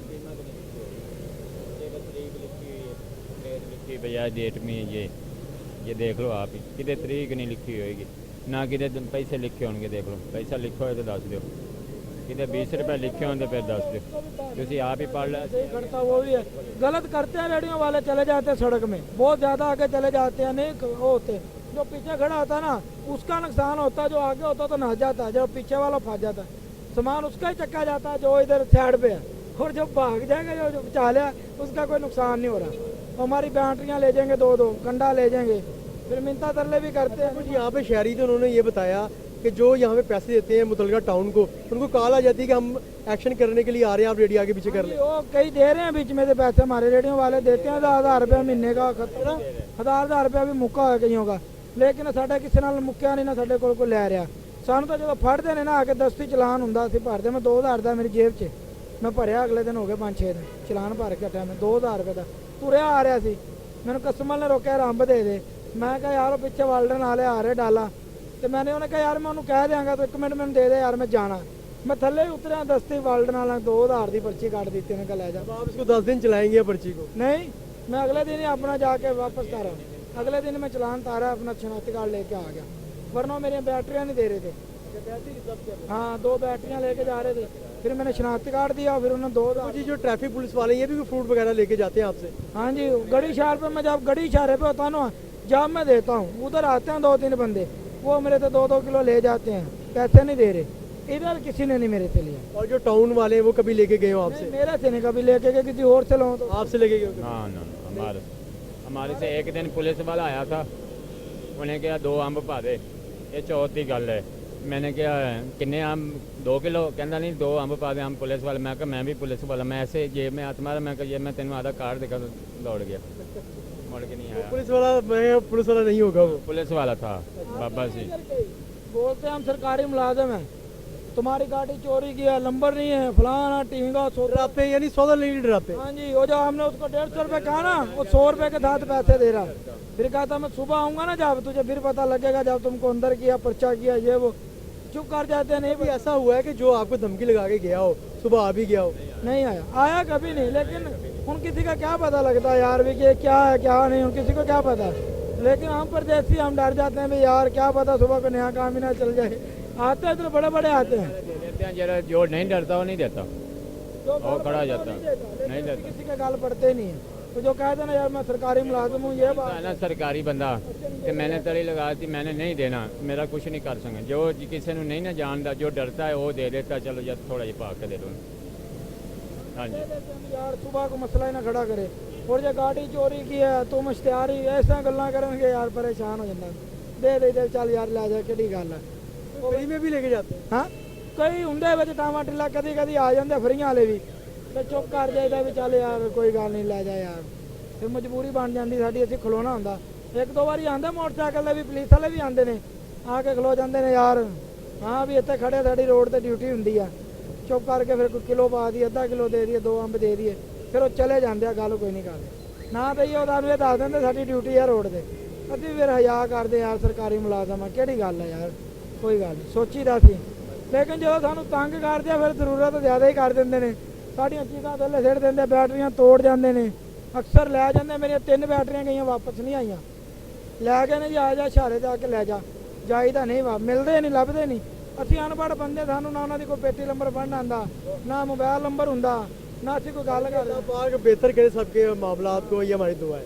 भैया डेट में ये देख लो आप ही, किधर तरीक नहीं लिखी होएगी ना, किधर पैसे लिखे होंगे, देख लो पैसा लिखो है तो दस दो, किधर 20 रुपए लिखे होंगे फिर दस दो, तुसी आप ही पढ़ लो। सही करता वो भी है, गलत करते हैं रेडियो वाले, चले जाते हैं सड़क में, बहुत ज़्यादा आगे चले जाते हैं, नहीं वो होते जो पीछे खड़ा होता है ना उसका नुकसान होता है, जो आगे होता तो नह जाता है, जो पीछे वाला फंस जाता है, सामान उसका ही चक्का जाता है जो इधर साइड पे है, और जब भाग जाएगा जो चाले उसका कोई नुकसान नहीं हो रहा। हमारी बैटरियाँ ले जाएंगे 2-2 कंडा ले जाएंगे, फिर मिन्नता तरले भी करते हैं। कुछ यहाँ पे शहरी थे, उन्होंने ये बताया कि जो यहाँ पे पैसे देते हैं मुतलका टाउन को, उनको कॉल आ जाती है कि हम एक्शन करने के लिए आ रहे हैं, आप रेडी आगे पीछे कर लें। वो कई दे रहे हैं बीच में से पैसे, हमारे रेडियो वाले देते हैं 10,000 रुपया महीने का, खतरा 1,000 रुपया भी मुक्का है कईयों का, लेकिन साढ़े किसी नाल मुक्या नहीं ना, साढ़े कोल लै रहा। सानू तो जो फटते हैं ना आके 10 चलान होंगे, असं भरते, मैं 2,000 का मेरी जेब च मैं भरिया, अगले दिन हो गए 5-6 दिन चलान भर के हटिया मैं 2,000 रुपये का, तुरया आ रहा सी, मैंने कस्टमर ने रोकया रंब दे दे, मैं कहा यार पिछे वाल्डन वाले आ रहे डाला, तो मैंने उन्हें कहा यार मैं उन्होंने कह देंगा, तो 1 मिनट मैंने दे दे यार मैं जाना, मैं थले ही उतरिया 10 वाल्डन वाला 2,000 की पर्ची काट दी, उन्हें कहा लै जा। अब आप इसको 10 दिन चलाएंगे पर्ची को? नहीं, मैं अगले दिन ही अपना जाके वापस तारा, अगले दिन मैं चलान तारा, अपना शनाख्ती कार्ड लेके आ गया, वरना मेरी बैटरियाँ नहीं दे रहे थे। हाँ 2 बैटरियाँ लेके जा रहे थे, फिर मैंने शनाख्ती कार्ड दिया, फिर उन्होंने 2,000। जी जो ट्रैफिक पुलिस वाले हैं, ये भी फ्रूट वगैरह लेके जाते हैं आपसे? हाँ जी, गड़ी शहर पे मैं जब गड़ी शहर पे होता हूँ ना, जब मैं देता हूँ उधर आते हैं 2-3 बंदे, वो मेरे से 2-2 किलो ले जाते हैं, पैसे नहीं दे रहे, इधर किसी ने नहीं मेरे से लिया। और जो टाउन वाले हैं वो कभी लेके गए हो आपसे? मेरे से नहीं कभी लेके गए, किसी और से लो तो। आपसे लेके गए हो? हाँ ना हमारे से एक दिन पुलिस वाला आया था, उन्हें कहा 2 अंब पा दे, ये चौथी गल है, मैंने कहा किन्ने अंब 2 किलो, कहना नहीं 2 अंब पा दे, हम पुलिस वाले, मैं कहा मैं भी पुलिस वाला, मैं ऐसे जेब में हाथ मारा, मैं कहा ये मैं तेन आधा कार्ड देखा तो दौड़ गया, मुड़ के नहीं आया। पुलिस वाला? मैं पुलिस वाला नहीं होगा वो, पुलिस वाला था बाबा जी। बोलते हैं हम सरकारी मुलाजिम हैं, तुम्हारी गाड़ी चोरी की है, नंबर नहीं है, फलाना टींगा, डराते हैं यानी सौदा नहीं डराते? हाँ जी, वो जो हमने उसको 150 रुपये कहा ना, वो 100 रुपये के साथ पैसे दे रहा, फिर कहा था मैं सुबह आऊँगा ना जब तुझे फिर पता लगेगा, जब तुमको अंदर किया पर्चा किया ये वो, चुप कर जाते हैं। नहीं भी ऐसा हुआ है कि जो आपको धमकी लगा के गया हो, सुबह आ भी गया हो? नहीं आया कभी नहीं, लेकिन उन किसी का क्या पता लगता यार भी कि क्या है क्या नहीं, उन किसी को क्या पता, लेकिन हम परदेसी हम डर जाते हैं भाई यार क्या पता सुबह को नया काम ही ना चल जाए, आते हैं तो बड़े बड़े आते हैं, देते हैं जरा, जो नहीं डरता वो नहीं देता, जो और खड़ा हो जाता नहीं नहीं देता, देता। किसी के गाल पड़ते नहीं है, तो जो कहते ना यार मैं सरकारी मुलाजिम हूँ ये बात है ना सरकारी बंदा कि मैंने तरी लगा दी, मैंने नहीं देना, मेरा कुछ नहीं कर सकते, जो किसी ने नहीं ना जानता, जो डरता है वो दे देता, चलो यार थोड़ा जिहा पा के दे दो। हाँ जी यार सुबह को मसला ही ना खड़ा करे, और जो गाड़ी चोरी की है तुम इश्तिहारी ऐसा गल्ला करेंगे यार परेशान हो जाता, दे चल यार लै जा कि गल है। फ्री में भी लेके जाते हैं? हाँ कई होंगे बच्चे टामा टिल्ला कदी कदी आ जाते फ्रियां वाले भी, तो चुप कर जाइदा भी चल यार कोई गल नहीं लै जा यार, फिर मजबूरी बन जाती साड़ी, असीं खलोना होंदा, 1-2 बारी आंदा मोटरसाइकिल भी, पुलिस वाले भी आते हैं आके खलो जाते हैं यार, हाँ भी इतने खड़े साड़ी रोड पर ड्यूटी होंगी आ, चुप करके फिर कोई किलो पा दिए, आधा किलो दे दिए, 2 अंब दे दिए, फिर वो चले जाते हैं, गल कोई नहीं करते ना दईए, उन्होंने ये दस देंगे साड़ी ड्यूटी है रोड पर, अभी फिर हज़ा करते यार सरकारी मुलाजम है कि गल है यार, कोई गल नहीं सोचीदा सी, लेकिन जो सानू तंग करते हैं फिर जरूरत ज़्यादा ही कर देंगे ने, साड़ियाँ चीज़ां थल्ले सिट देंगे, बैटरियाँ तोड़ जाते हैं, अक्सर लै जाते, मेरिया 3 बैटरियाँ गई वापस नहीं आईयां, लै गए ने जी आ जा इशारे से आके लै जा, जाईदा नहीं वा मिलते नहीं लभदे नहीं, असीं अनपढ़ बंदे, सानू ना उन्हां दी कोई पेटी नंबर पढ़ना आंदा, ना मोबाइल नंबर हुंदा, ना असीं कोई गल करदे। बेहतर करे सबके मामलात को, ये हमारी दुआ है।